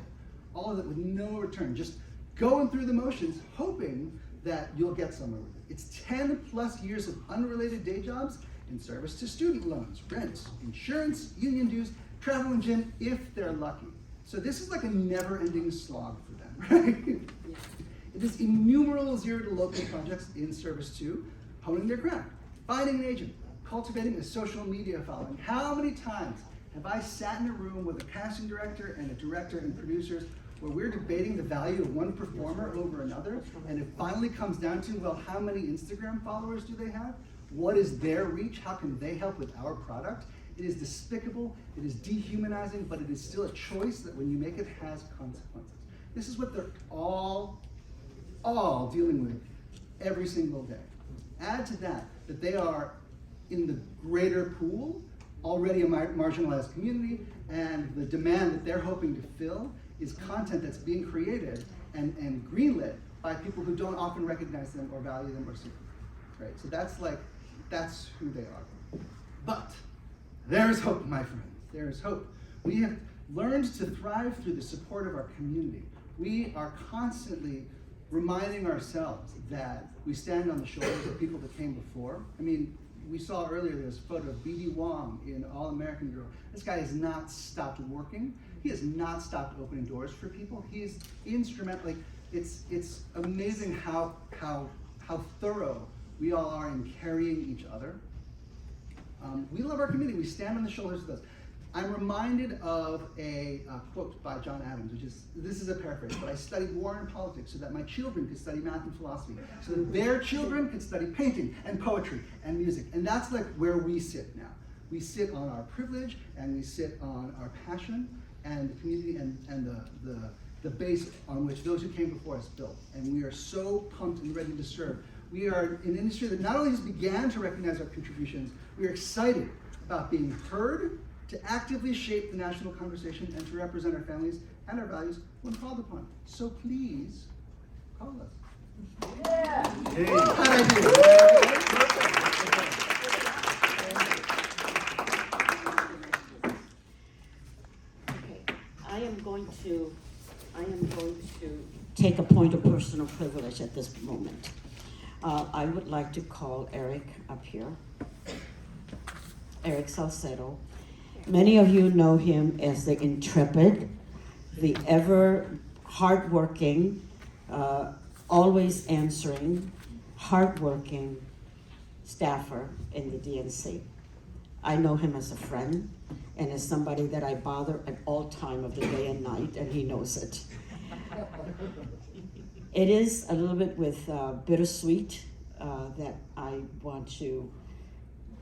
All of it with no return, just going through the motions, hoping that you'll get somewhere with it. It's 10+ years of unrelated day jobs in service to student loans, rent, insurance, union dues, travel and gym, if they're lucky. So this is like a never-ending slog for them, right? It is innumerable zero to local projects in service to honing their craft, finding an agent, cultivating a social media following. How many times have I sat in a room with a casting director and a director and producers where we're debating the value of one performer over another, and it finally comes down to, well, how many Instagram followers do they have? What is their reach? How can they help with our product? It is despicable, it is dehumanizing, but it is still a choice that when you make it has consequences. This is what they're all dealing with every single day. Add to that they are in the greater pool, already a marginalized community, and the demand that they're hoping to fill is content that's being created and greenlit by people who don't often recognize them or value them or see them, right? So that's who they are. But there's hope, my friends, there's hope. We have learned to thrive through the support of our community. We are constantly reminding ourselves that we stand on the shoulders of people that came before. I mean, we saw earlier this photo of B.D. Wong in All American Girl. This guy has not stopped working. He has not stopped opening doors for people. He is instrumental. Like, it's amazing how thorough we all are in carrying each other. We love our community. We stand on the shoulders of those. I'm reminded of a quote by John Adams, this is a paraphrase, but I studied war and politics so that my children could study math and philosophy, so that their children could study painting and poetry and music. And that's like where we sit now. We sit on our privilege and we sit on our passion and the community and the base on which those who came before us built. And we are so pumped and ready to serve. We are an industry that not only has began to recognize our contributions, we are excited about being heard, to actively shape the national conversation and to represent our families and our values when called upon. So please, call us. Yeah. Hey. How'd I do?
Okay, I am going to take a point of personal privilege at this moment. I would like to call Eric up here. Eric Salcedo. Many of you know him as the intrepid, the ever hardworking, always answering, hardworking staffer in the DNC. I know him as a friend and as somebody that I bother at all time of the day and night, and he knows it. It is a little bit with bittersweet that I want to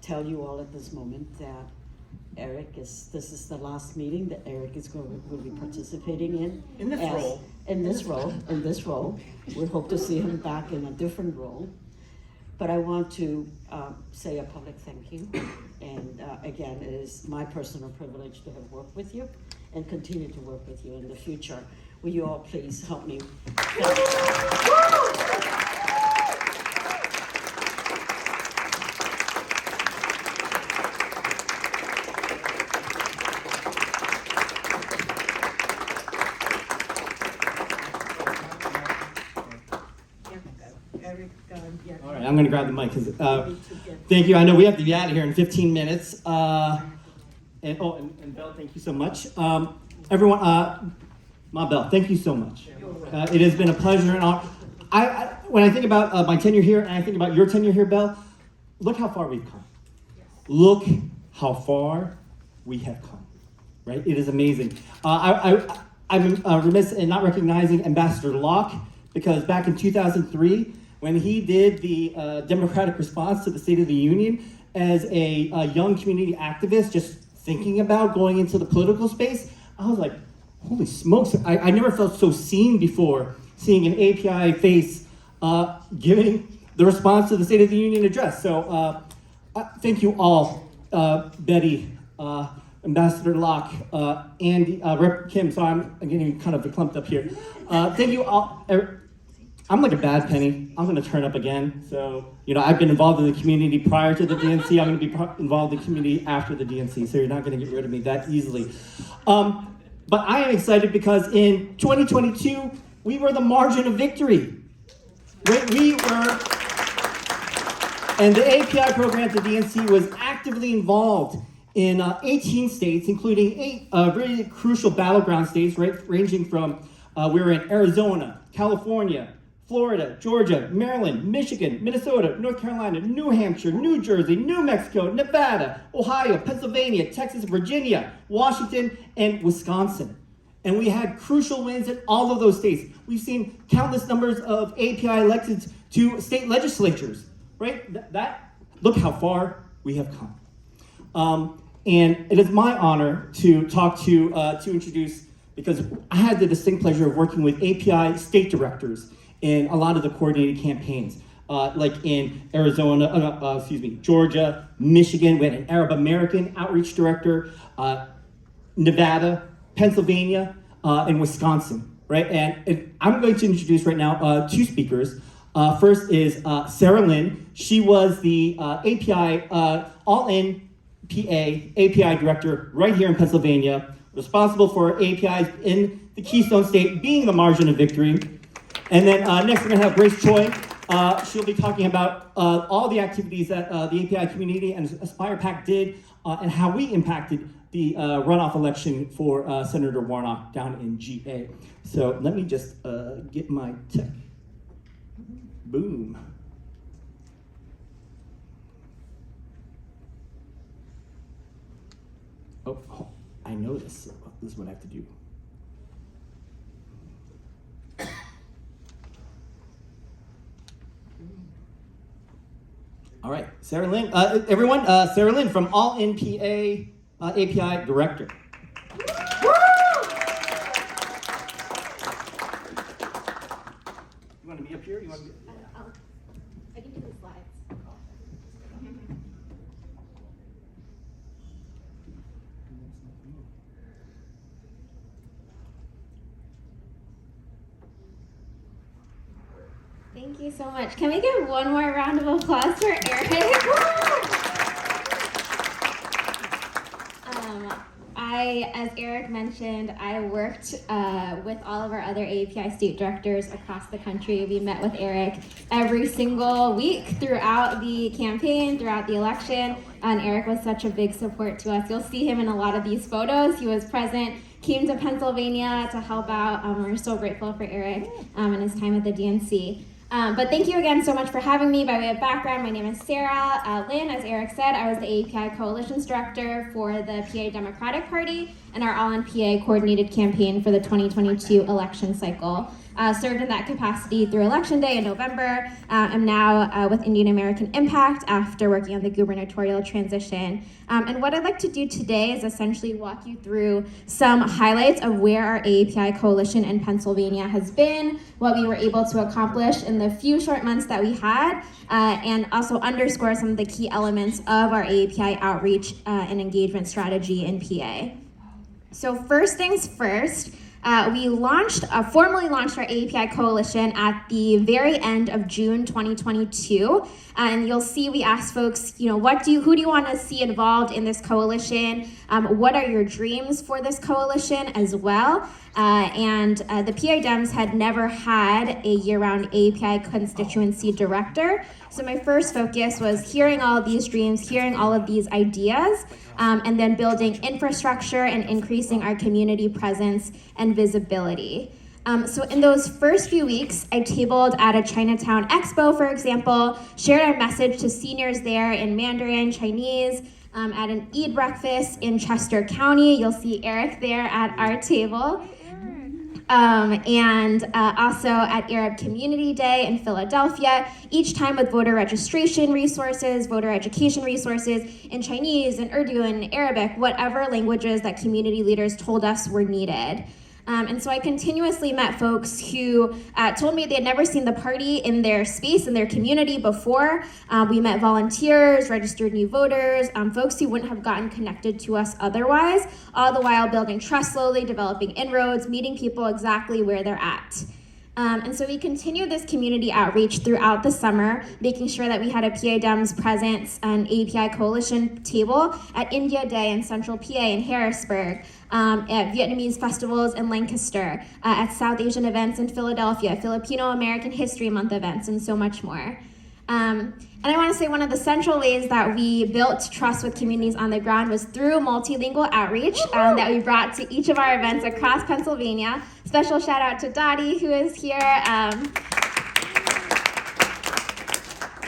tell you all at this moment that this is the last meeting that Eric will be participating in
this role.
in this role. We hope to see him back in a different role. But I want to say a public thank you. And again, it is my personal privilege to have worked with you and continue to work with you in the future. Will you all please help me?
All right, I'm gonna grab the mic, because, thank you, I know we have to be out of here in 15 minutes. And Belle, thank you so much. Everyone, Ma Belle, thank you so much. It has been a pleasure and honor. When I think about my tenure here, and I think about your tenure here, Belle, look how far we've come. Look how far we have come, right? It is amazing. I'm remiss in not recognizing Ambassador Locke, because back in 2003, when he did the Democratic response to the State of the Union, as a young community activist, just thinking about going into the political space, I was like, holy smokes, I never felt so seen before, seeing an API face giving the response to the State of the Union address. So thank you all, Betty, Ambassador Locke, Andy, Rep Kim, so I'm getting kind of clumped up here. Thank you all. I'm like a bad penny. I'm gonna turn up again. So, I've been involved in the community prior to the DNC. I'm gonna be involved in the community after the DNC, so you're not gonna get rid of me that easily. But I am excited because in 2022, we were the margin of victory. We were, and the API program at the DNC was actively involved in 18 states, including 8 very crucial battleground states, right, ranging from, we were in Arizona, California, Florida, Georgia, Maryland, Michigan, Minnesota, North Carolina, New Hampshire, New Jersey, New Mexico, Nevada, Ohio, Pennsylvania, Texas, Virginia, Washington, and Wisconsin. And we had crucial wins in all of those states. We've seen countless numbers of API electeds to state legislatures, right? Look how far we have come. And it is my honor to talk to introduce, because I had the distinct pleasure of working with API state directors in a lot of the coordinated campaigns, like in Arizona, Georgia, Michigan. We had an Arab American outreach director, Nevada, Pennsylvania, and Wisconsin, right? And I'm going to introduce right now 2 speakers. First is Sarah Lynn. She was the API, All-In PA API director right here in Pennsylvania, responsible for APIs in the Keystone State being the margin of victory. And then next we're gonna have Grace Choi. She'll be talking about all the activities that the API community and Aspire PAC did and how we impacted the runoff election for Senator Warnock down in GA. So let me just get my tech. Boom. Oh, I know this. This is what I have to do. All right, Sarah Lynn, everyone, Sarah Lynn from All-In PA API Director. You want to be up here? You want to be?
I can do the slides.
Thank you so much. Can we give one more round of applause for Eric? As Eric mentioned, I worked with all of our other API state directors across the country. We met with Eric every single week throughout the campaign, throughout the election, and Eric was such a big support to us. You'll see him in a lot of these photos. He was present, came to Pennsylvania to help out. We're so grateful for Eric and his time at the DNC. But thank you again so much for having me. By way of background, my name is Sarah Lynn. As Eric said, I was the API Coalitions Director for the PA Democratic Party and our All-In PA coordinated campaign for the 2022 election cycle. served in that capacity through Election Day in November. I'm now with Indian American Impact after working on the gubernatorial transition. And what I'd like to do today is essentially walk you through some highlights of where our AAPI coalition in Pennsylvania has been, what we were able to accomplish in the few short months that we had, and also underscore some of the key elements of our AAPI outreach and engagement strategy in PA. So first things first, we formally launched our AAPI coalition at the very end of June 2022, and you'll see we asked folks, who do you want to see involved in this coalition? What are your dreams for this coalition as well? And the PA Dems had never had a year-round AAPI constituency director, so my first focus was hearing all of these dreams, hearing all of these ideas, and then building infrastructure and increasing our community presence and visibility. So in those first few weeks, I tabled at a Chinatown Expo, for example, shared our message to seniors there in Mandarin, Chinese, at an Eid breakfast in Chester County. You'll see Eric there at our table. And also at Arab Community Day in Philadelphia, each time with voter registration resources, voter education resources in Chinese and Urdu and Arabic, whatever languages that community leaders told us were needed. And so I continuously met folks who told me they had never seen the party in their space, in their community before. We met volunteers, registered new voters, folks who wouldn't have gotten connected to us otherwise, all the while building trust slowly, developing inroads, meeting people exactly where they're at. And so we continued this community outreach throughout the summer, making sure that we had a PA Dems presence and AAPI coalition table at India Day in Central PA in Harrisburg, at Vietnamese festivals in Lancaster, at South Asian events in Philadelphia, Filipino American History Month events, and so much more. And I want to say one of the central ways that we built trust with communities on the ground was through multilingual outreach that we brought to each of our events across Pennsylvania. Special shout out to Dottie, who is here,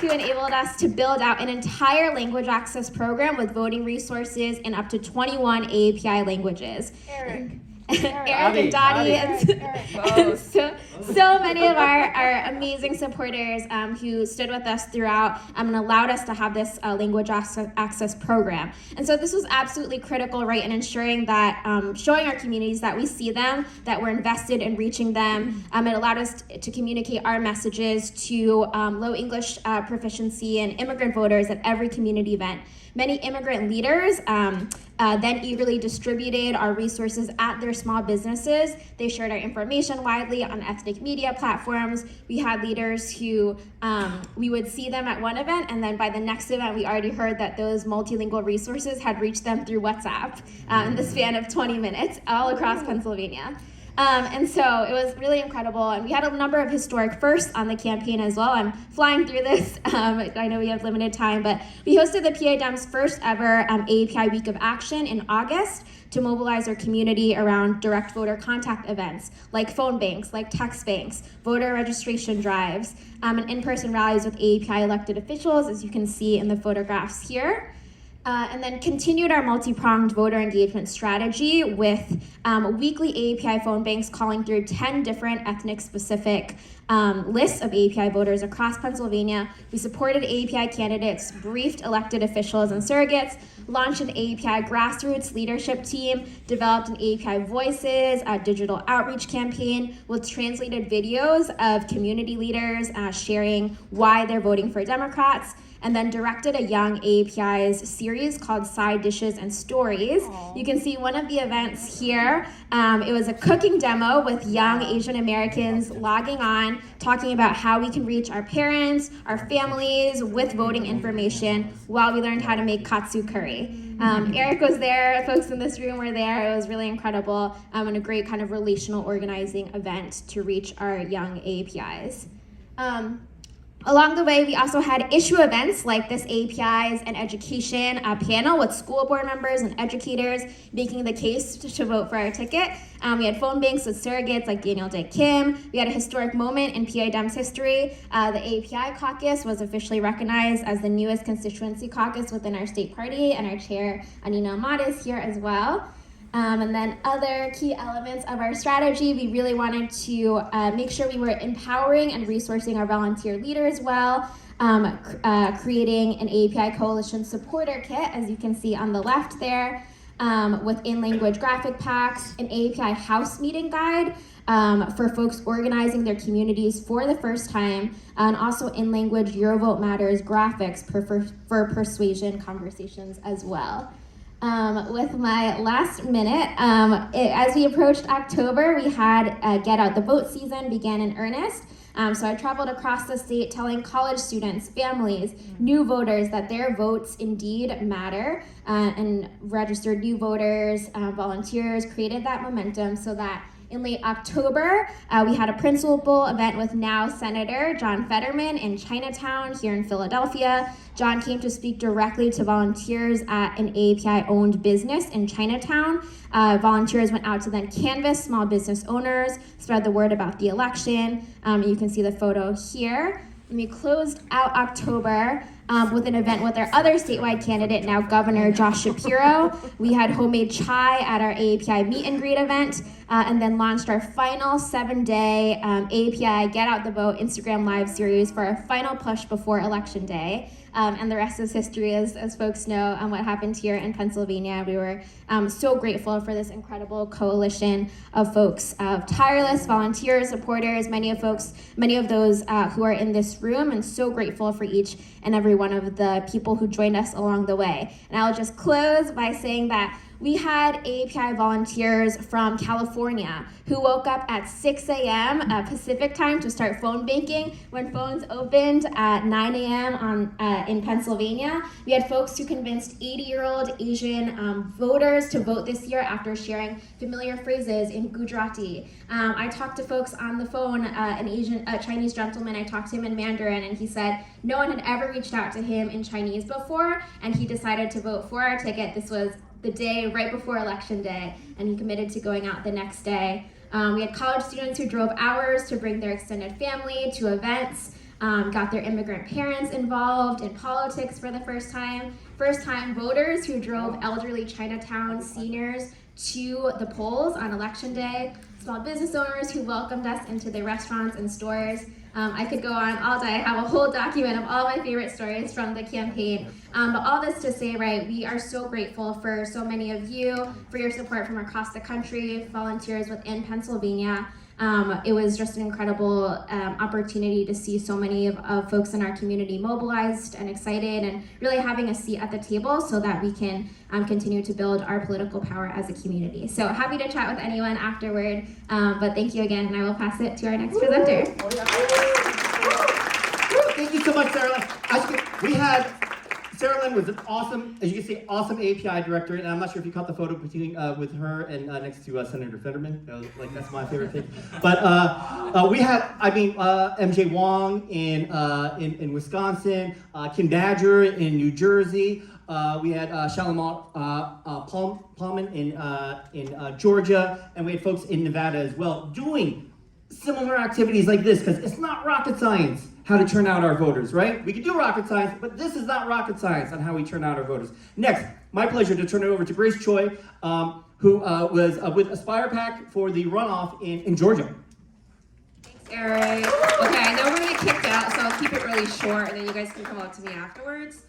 who enabled us to build out an entire language access program with voting resources in up to 21 AAPI languages.
Eric.
Eric and Dottie, and so many of our amazing supporters who stood with us throughout and allowed us to have this language access program. And so this was absolutely critical, right, in ensuring that, showing our communities that we see them, that we're invested in reaching them. It allowed us to communicate our messages to low English proficiency and immigrant voters at every community event. Many immigrant leaders then eagerly distributed our resources at their small businesses. They shared our information widely on ethnic media platforms. We had leaders who, we would see them at one event, and then by the next event, we already heard that those multilingual resources had reached them through WhatsApp in the span of 20 minutes all across Pennsylvania. And so it was really incredible, and we had a number of historic firsts on the campaign as well. I'm flying through this. I know we have limited time, but we hosted the PA Dems' first ever AAPI Week of Action in August to mobilize our community around direct voter contact events like phone banks, like text banks, voter registration drives, and in-person rallies with AAPI elected officials, as you can see in the photographs here. And then continued our multi-pronged voter engagement strategy with weekly AAPI phone banks calling through 10 different ethnic-specific lists of AAPI voters across Pennsylvania. We supported AAPI candidates, briefed elected officials and surrogates, launched an AAPI grassroots leadership team, developed an AAPI Voices, a digital outreach campaign with translated videos of community leaders sharing why they're voting for Democrats, and then directed a young AAPI's series called Side Dishes and Stories. Aww. You can see one of the events here. It was a cooking demo with young Asian Americans logging on, talking about how we can reach our parents, our families with voting information while we learned how to make katsu curry. Eric was there, folks in this room were there. It was really incredible and a great kind of relational organizing event to reach our young AAPIs. Along the way, we also had issue events like this AAPIs and Education panel with school board members and educators making the case to vote for our ticket. We had phone banks with surrogates like Daniel Day Kim. We had a historic moment in PA Dems history. The AAPI Caucus was officially recognized as the newest constituency caucus within our state party, and our chair, Anina Ahmad, is here as well. And then other key elements of our strategy, we really wanted to make sure we were empowering and resourcing our volunteer leaders well, creating an AAPI Coalition supporter kit, as you can see on the left there, with in-language graphic packs, an AAPI house meeting guide for folks organizing their communities for the first time, and also in-language Eurovote Matters graphics for persuasion conversations as well. With my last minute, as we approached October, we had Get Out the Vote season began in earnest. So I traveled across the state telling college students, families, new voters that their votes indeed matter, and registered new voters, volunteers, created that momentum so that in late October, we had a principal event with now Senator John Fetterman in Chinatown here in Philadelphia. John came to speak directly to volunteers at an AAPI-owned business in Chinatown. Volunteers went out to then canvass small business owners, spread the word about the election. You can see the photo here. And we closed out October with an event with our other statewide candidate, now Governor Josh Shapiro. We had homemade chai at our AAPI meet and greet event, and then launched our final 7-day AAPI Get Out the Vote Instagram Live series for our final push before Election Day. And the rest is history, as folks know, what happened here in Pennsylvania. We were so grateful for this incredible coalition of folks, of tireless volunteers, supporters, many of those who are in this room, and so grateful for each and every one of the people who joined us along the way. And I'll just close by saying that we had AAPI volunteers from California who woke up at 6 a.m. Pacific time to start phone banking when phones opened at 9 a.m. In Pennsylvania. We had folks who convinced 80-year-old Asian voters to vote this year after sharing familiar phrases in Gujarati. I talked to folks on the phone, a Chinese gentleman, I talked to him in Mandarin, and he said no one had ever reached out to him in Chinese before, and he decided to vote for our ticket. This was the day right before Election Day, and he committed to going out the next day. We had college students who drove hours to bring their extended family to events, got their immigrant parents involved in politics for the first time voters who drove elderly Chinatown seniors to the polls on Election Day, small business owners who welcomed us into their restaurants and stores. I could go on all day. I have a whole document of all my favorite stories from the campaign. But all this to say, right, we are so grateful for so many of you, for your support from across the country, volunteers within Pennsylvania. It was just an incredible opportunity to see so many of folks in our community mobilized and excited and really having a seat at the table so that we can continue to build our political power as a community. So happy to chat with anyone afterward, but thank you again, and I will pass it to our next presenter.
Thank you so much, Sarah Lynn. Sarah Lynn was an awesome, as you can see, awesome API director, and I'm not sure if you caught the photo between with her and next to Senator Fetterman. Like that's my favorite thing. But we had, MJ Wong in Wisconsin, Kim Badger in New Jersey. We had Shalimar Plowman in Georgia, and we had folks in Nevada as well doing similar activities like this, because it's not rocket science how to turn out our voters, right? We can do rocket science, but this is not rocket science on how we turn out our voters. Next, my pleasure to turn it over to Grace Choi, who was with Aspire PAC for the runoff in Georgia.
Thanks, Eric. Okay, I know we're gonna get kicked out, so I'll keep it really short, and then you guys can come up to me afterwards.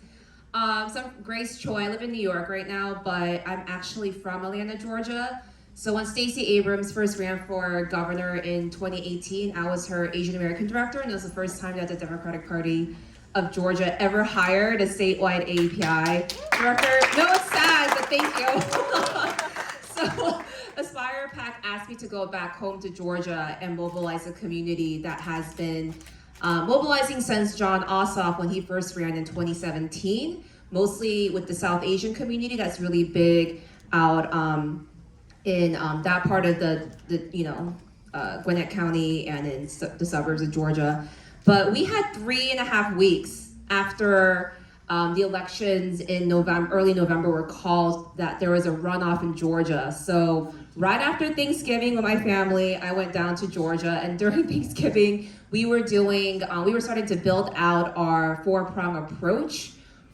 So I'm Grace Choi. I live in New York right now, but I'm actually from Atlanta, Georgia. So when Stacey Abrams first ran for governor in 2018, I was her Asian American director, and it was the first time that the Democratic Party of Georgia ever hired a statewide AAPI director. No, it's sad, but thank you. So Aspire PAC asked me to go back home to Georgia and mobilize a community that has been mobilizing since John Ossoff when he first ran in 2017, mostly with the South Asian community that's really big out in that part of the Gwinnett County and in the suburbs of Georgia. But we had 3.5 weeks after the elections in early November were called that there was a runoff in Georgia. So right after Thanksgiving with my family, I went down to Georgia, and during Thanksgiving, we were starting to build out our 4-prong approach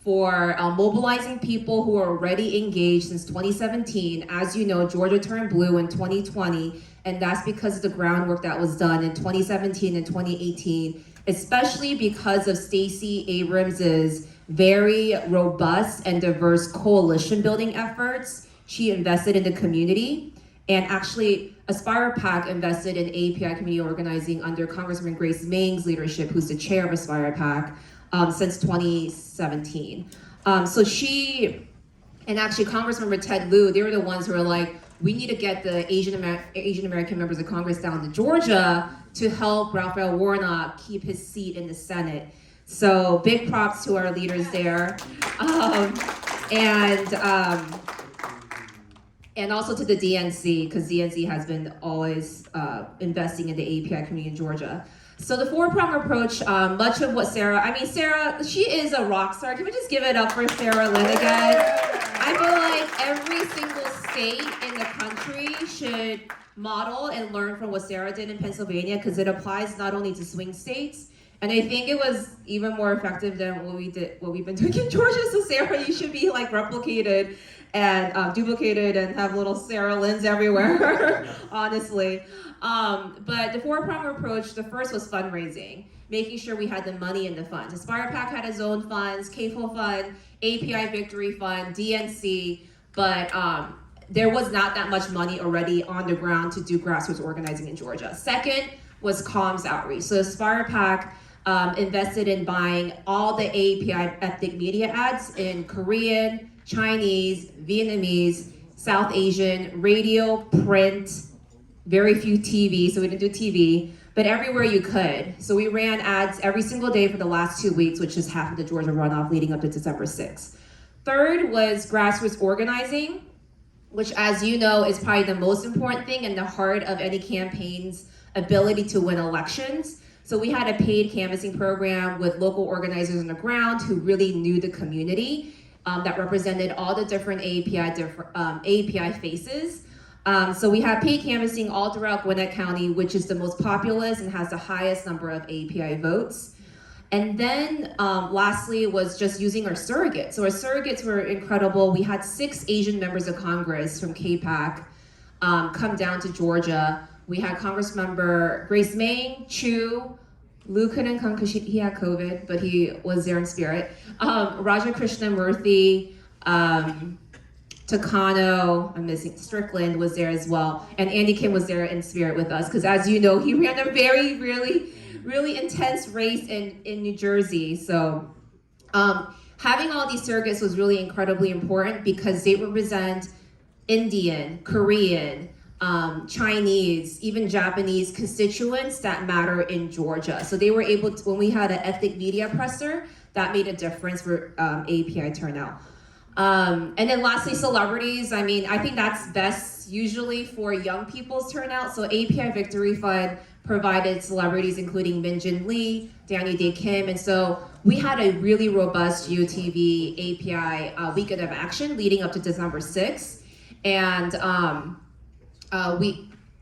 for mobilizing people who are already engaged since 2017. As you know, Georgia turned blue in 2020, and that's because of the groundwork that was done in 2017 and 2018, especially because of Stacey Abrams's very robust and diverse coalition building efforts. She invested in the community, and actually Aspire PAC invested in AAPI community organizing under Congresswoman Grace Meng's leadership, who's the chair of Aspire PAC, since 2017. So she, and actually Congressmember Ted Lieu, they were the ones who were like, we need to get the Asian American members of Congress down to Georgia to help Raphael Warnock keep his seat in the Senate. So big props to our leaders there. And also to the DNC, because DNC has been always investing in the AAPI community in Georgia. So the four-prong approach, much of what Sarah, she is a rock star. Can we just give it up for Sarah Lynn again? I feel like every single state in the country should model and learn from what Sarah did in Pennsylvania, because it applies not only to swing states, and I think it was even more effective than what we've been doing in Georgia. So Sarah, you should be like replicated and duplicated and have little Sarah Lynn's everywhere, honestly. But the four-prong approach, the first was fundraising, making sure we had the money in the funds. Aspire PAC had its own funds, KFO Fund, API Victory Fund, DNC, but there was not that much money already on the ground to do grassroots organizing in Georgia. Second was comms outreach. So Aspire PAC invested in buying all the AAPI ethnic media ads in Korean, Chinese, Vietnamese, South Asian, radio, print, very few TV, so we didn't do TV, but everywhere you could. So we ran ads every single day for the last 2 weeks, which is half of the Georgia runoff leading up to December 6th. Third was grassroots organizing, which, as you know, is probably the most important thing in the heart of any campaign's ability to win elections. So we had a paid canvassing program with local organizers on the ground who really knew the community, that represented all the different AAPI faces. So we have paid canvassing all throughout Gwinnett County, which is the most populous and has the highest number of AAPI votes. And then lastly was just using our surrogates. So our surrogates were incredible. We had 6 Asian members of Congress from KPAC come down to Georgia. We had Congressmember Grace Meng, Chu, Lou couldn't come because he had COVID, but he was there in spirit. Raja Krishnamurthy, Takano, I'm missing, Strickland was there as well. And Andy Kim was there in spirit with us, because as you know, he ran a very, really intense race in New Jersey. So having all these surrogates was really incredibly important because they represent Indian, Korean, Chinese, even Japanese constituents that matter in Georgia. So they were able to, when we had an ethnic media presser, that made a difference for API turnout. And then lastly, celebrities. I mean, I think that's best usually for young people's turnout. So API Victory Fund provided celebrities including Min Jin Lee, Danny Day Kim, and so we had a really robust UTV API weekend of action leading up to December 6th. And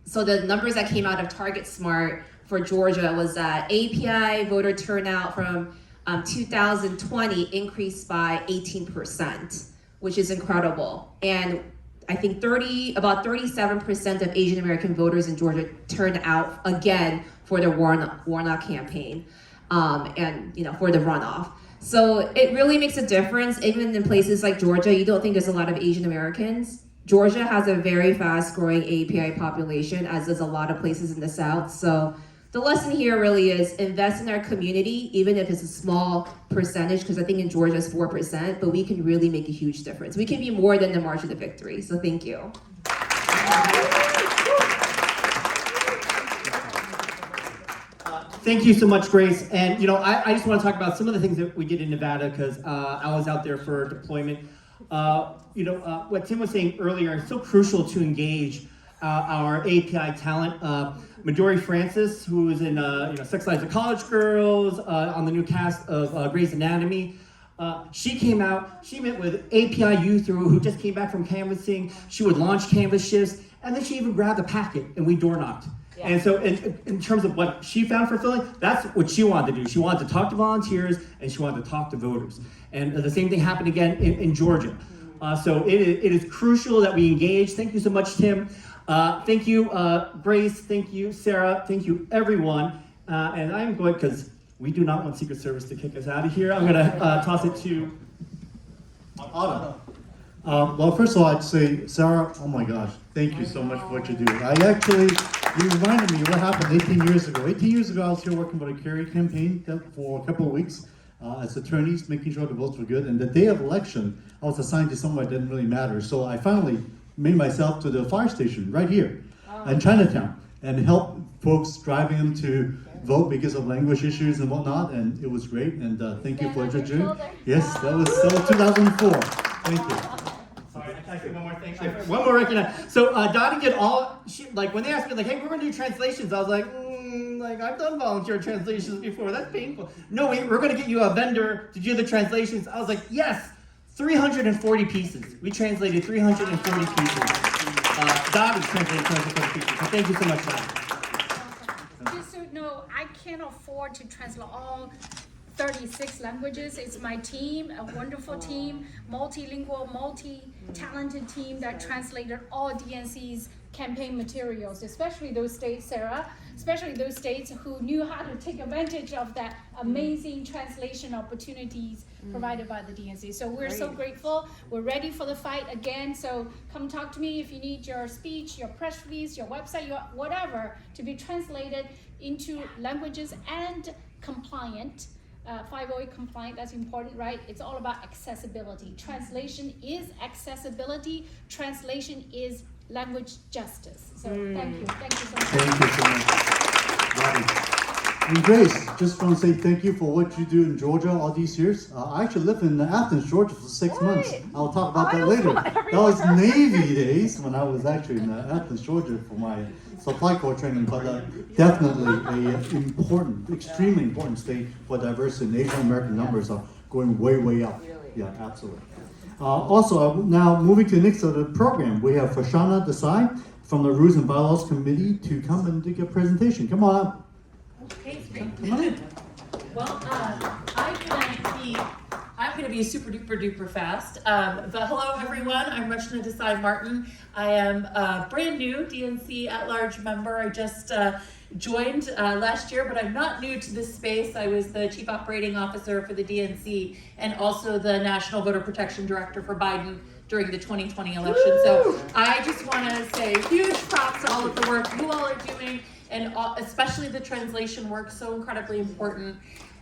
so the numbers that came out of Target Smart for Georgia was that API voter turnout from 2020 increased by 18%, which is incredible. And I think about 37% of Asian American voters in Georgia turned out again for the Warnock campaign, and for the runoff. So it really makes a difference. Even in places like Georgia, you don't think there's a lot of Asian Americans. Georgia has a very fast growing API population, as does a lot of places in the South. So the lesson here really is invest in our community, even if it's a small percentage, because I think in Georgia it's 4%, but we can really make a huge difference. We can be more than the March of the Victory, so thank you.
Thank you so much, Grace. And I just want to talk about some of the things that we did in Nevada, because I was out there for deployment. What Tim was saying earlier is so crucial to engage our API talent. Midori Francis, who is in Sex Lives of College Girls, on the new cast of Grey's Anatomy. She came out, she met with API youth who just came back from canvassing. She would launch canvas shifts, and then she even grabbed a packet and we door knocked. And so in terms of what she found fulfilling, that's what she wanted to do. She wanted to talk to volunteers and she wanted to talk to voters. And the same thing happened again in Georgia. So it is crucial that we engage. Thank you so much, Tim. Thank you, Grace. Thank you, Sarah. Thank you, everyone. And I'm going, because we do not want Secret Service to kick us out of here. I'm going to toss it to
Autumn. Well, first of all, I'd say, Sarah, oh my gosh, thank you so much for what you do. You reminded me what happened 18 years ago. 18 years ago, I was here working for the Kerry campaign for a couple of weeks as attorneys, making sure the votes were good. And the day of election, I was assigned to somewhere that didn't really matter. So I finally made myself to the fire station right here in Chinatown and helped folks driving them to vote because of language issues and whatnot. And it was great. And thank you for what you're doing. Yes, that was 2004. Thank you.
Sorry, can I say one more thing? One more recognition. So Dottie did like when they asked me, like, hey, we're gonna do translations, I was like, I've done volunteer translations before, that's painful. No, we're gonna get you a vendor to do the translations. I was like, yes, 340 pieces. We translated 340 pieces. Dottie translated 340 pieces, so thank you so much, Dottie.
Just so you know, I can't afford to translate all 36 languages. It's my team, a wonderful team, multilingual, multi-talented team that translated all DNC's campaign materials, especially those states, Sarah, especially those states who knew how to take advantage of that amazing translation opportunities provided by the DNC. So we're so grateful. We're ready for the fight again. So come talk to me if you need your speech, your press release, your website, your whatever to be translated into languages and compliant. 508 compliant, that's important, right? It's all about accessibility. Translation is accessibility. Translation is language justice. So thank you so much.
Thank you so much. Bobby. And Grace, just want to say thank you for what you do in Georgia all these years. I actually lived in Athens, Georgia for 6 months. I'll talk about that later. That was Navy days when I was actually in Athens, Georgia for my supply corps training, but definitely a important, extremely important state for diversity. And Asian American numbers are going way, way up. Yeah, absolutely. Also, now moving to the next of the program, we have Fashana Desai from the Rules and Bylaws Committee to come and do a presentation. Come on up.
Okay, great.
Come on in.
Well, I'm gonna be super duper fast. But hello everyone, I'm Rachna Desai Martin. I am a brand new DNC at-large member. I just joined last year, but I'm not new to this space. I was the Chief Operating Officer for the DNC and also the National Voter Protection Director for Biden during the 2020 election. So I just wanna say huge props to all of the work you all are doing, and especially the translation work, so incredibly important.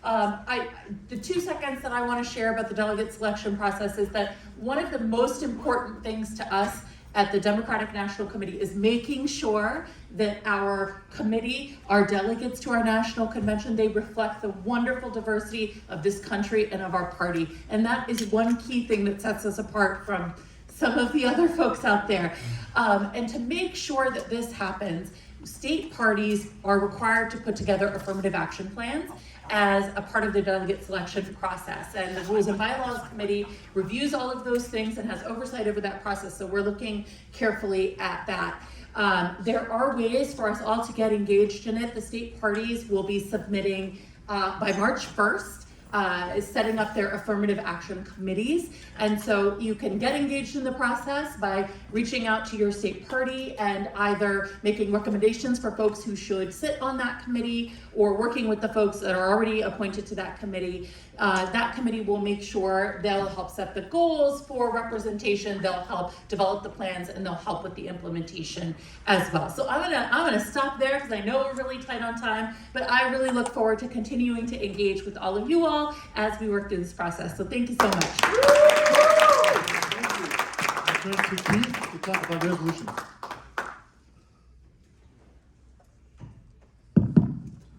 The 2 seconds that I want to share about the delegate selection process is that one of the most important things to us at the Democratic National Committee is making sure that our committee, our delegates to our national convention, they reflect the wonderful diversity of this country and of our party. And that is one key thing that sets us apart from some of the other folks out there. And to make sure that this happens, state parties are required to put together affirmative action plans as a part of the delegate selection process. And the Rules and Bylaws Committee reviews all of those things and has oversight over that process. So we're looking carefully at that. There are ways for us all to get engaged in it. The state parties will be submitting by March 1st. Is setting up their affirmative action committees. And so you can get engaged in the process by reaching out to your state party and either making recommendations for folks who should sit on that committee or working with the folks that are already appointed to that committee. That committee will make sure they'll help set the goals for representation, they'll help develop the plans, and they'll help with the implementation as well. So I'm gonna stop there because I know we're really tight on time, but I really look forward to continuing to engage with all of you all as we work through this process. So thank you so much.
Let's turn to Keith to talk about resolutions.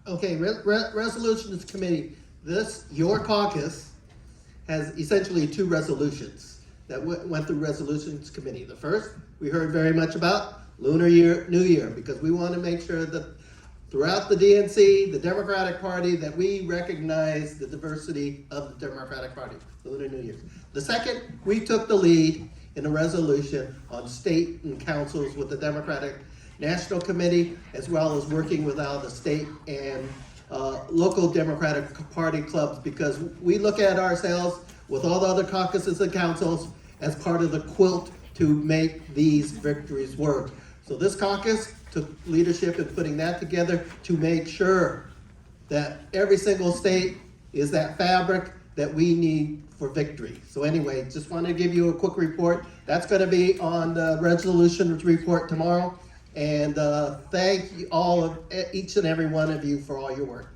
Okay, resolutions committee. Your caucus has essentially 2 resolutions that went through resolutions committee. The first, we heard very much about Lunar Year, New Year, because we want to make sure that throughout the DNC, the Democratic Party, that we recognize the diversity of the Democratic Party, Lunar New Year. The second, we took the lead in a resolution on state and councils with the Democratic national committee, as well as working with all the state and local Democratic Party clubs, because we look at ourselves with all the other caucuses and councils as part of the quilt to make these victories work. So this caucus took leadership in putting that together to make sure that every single state is that fabric that we need for victory. So anyway, just want to give you a quick report. That's going to be on the resolution report tomorrow. And thank you all of each and every one of you for all your work.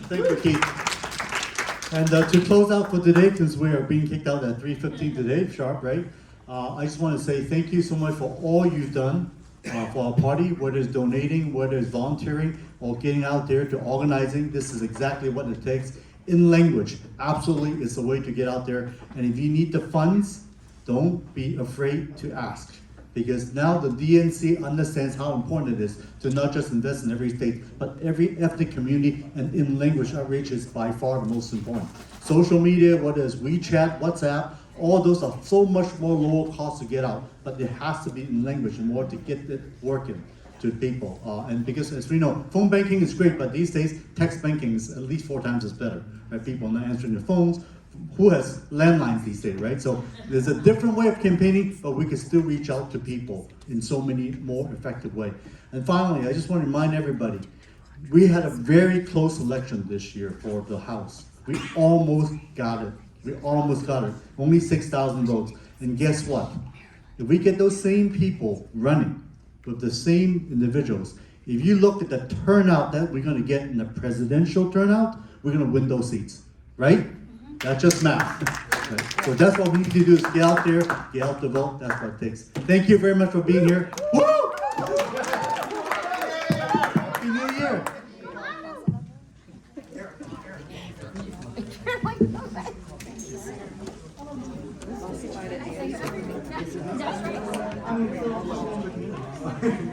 Thank you, Keith. And to close out for today, since we are being kicked out at 3:15 today, sharp, right? I just want to say thank you so much for all you've done for our party, whether it's donating, whether it's volunteering, or getting out there to organizing. This is exactly what it takes. In language, absolutely, it's a way to get out there. And if you need the funds, don't be afraid to ask. Because now the DNC understands how important it is to not just invest in every state, but every ethnic community, and in language outreach is by far the most important. Social media, whether it's WeChat, WhatsApp, all those are so much more lower cost to get out, but it has to be in language in order to get it working to people. And because as we know, phone banking is great, but these days, text banking is at least 4 times as better, right? People are not answering their phones. Who has landlines these days, right? So there's a different way of campaigning, but we can still reach out to people in so many more effective ways. And finally, I just want to remind everybody, we had a very close election this year for the House. We almost got it. We almost got it. Only 6,000 votes. And guess what? If we get those same people running with the same individuals, if you look at the turnout that we're going to get in the presidential turnout, we're going to win those seats, right? That's just math. Right? So that's what we need to do is get out there, get out to vote. That's what it takes. Thank you very much for being here. Woo! Happy New Year.
That's right.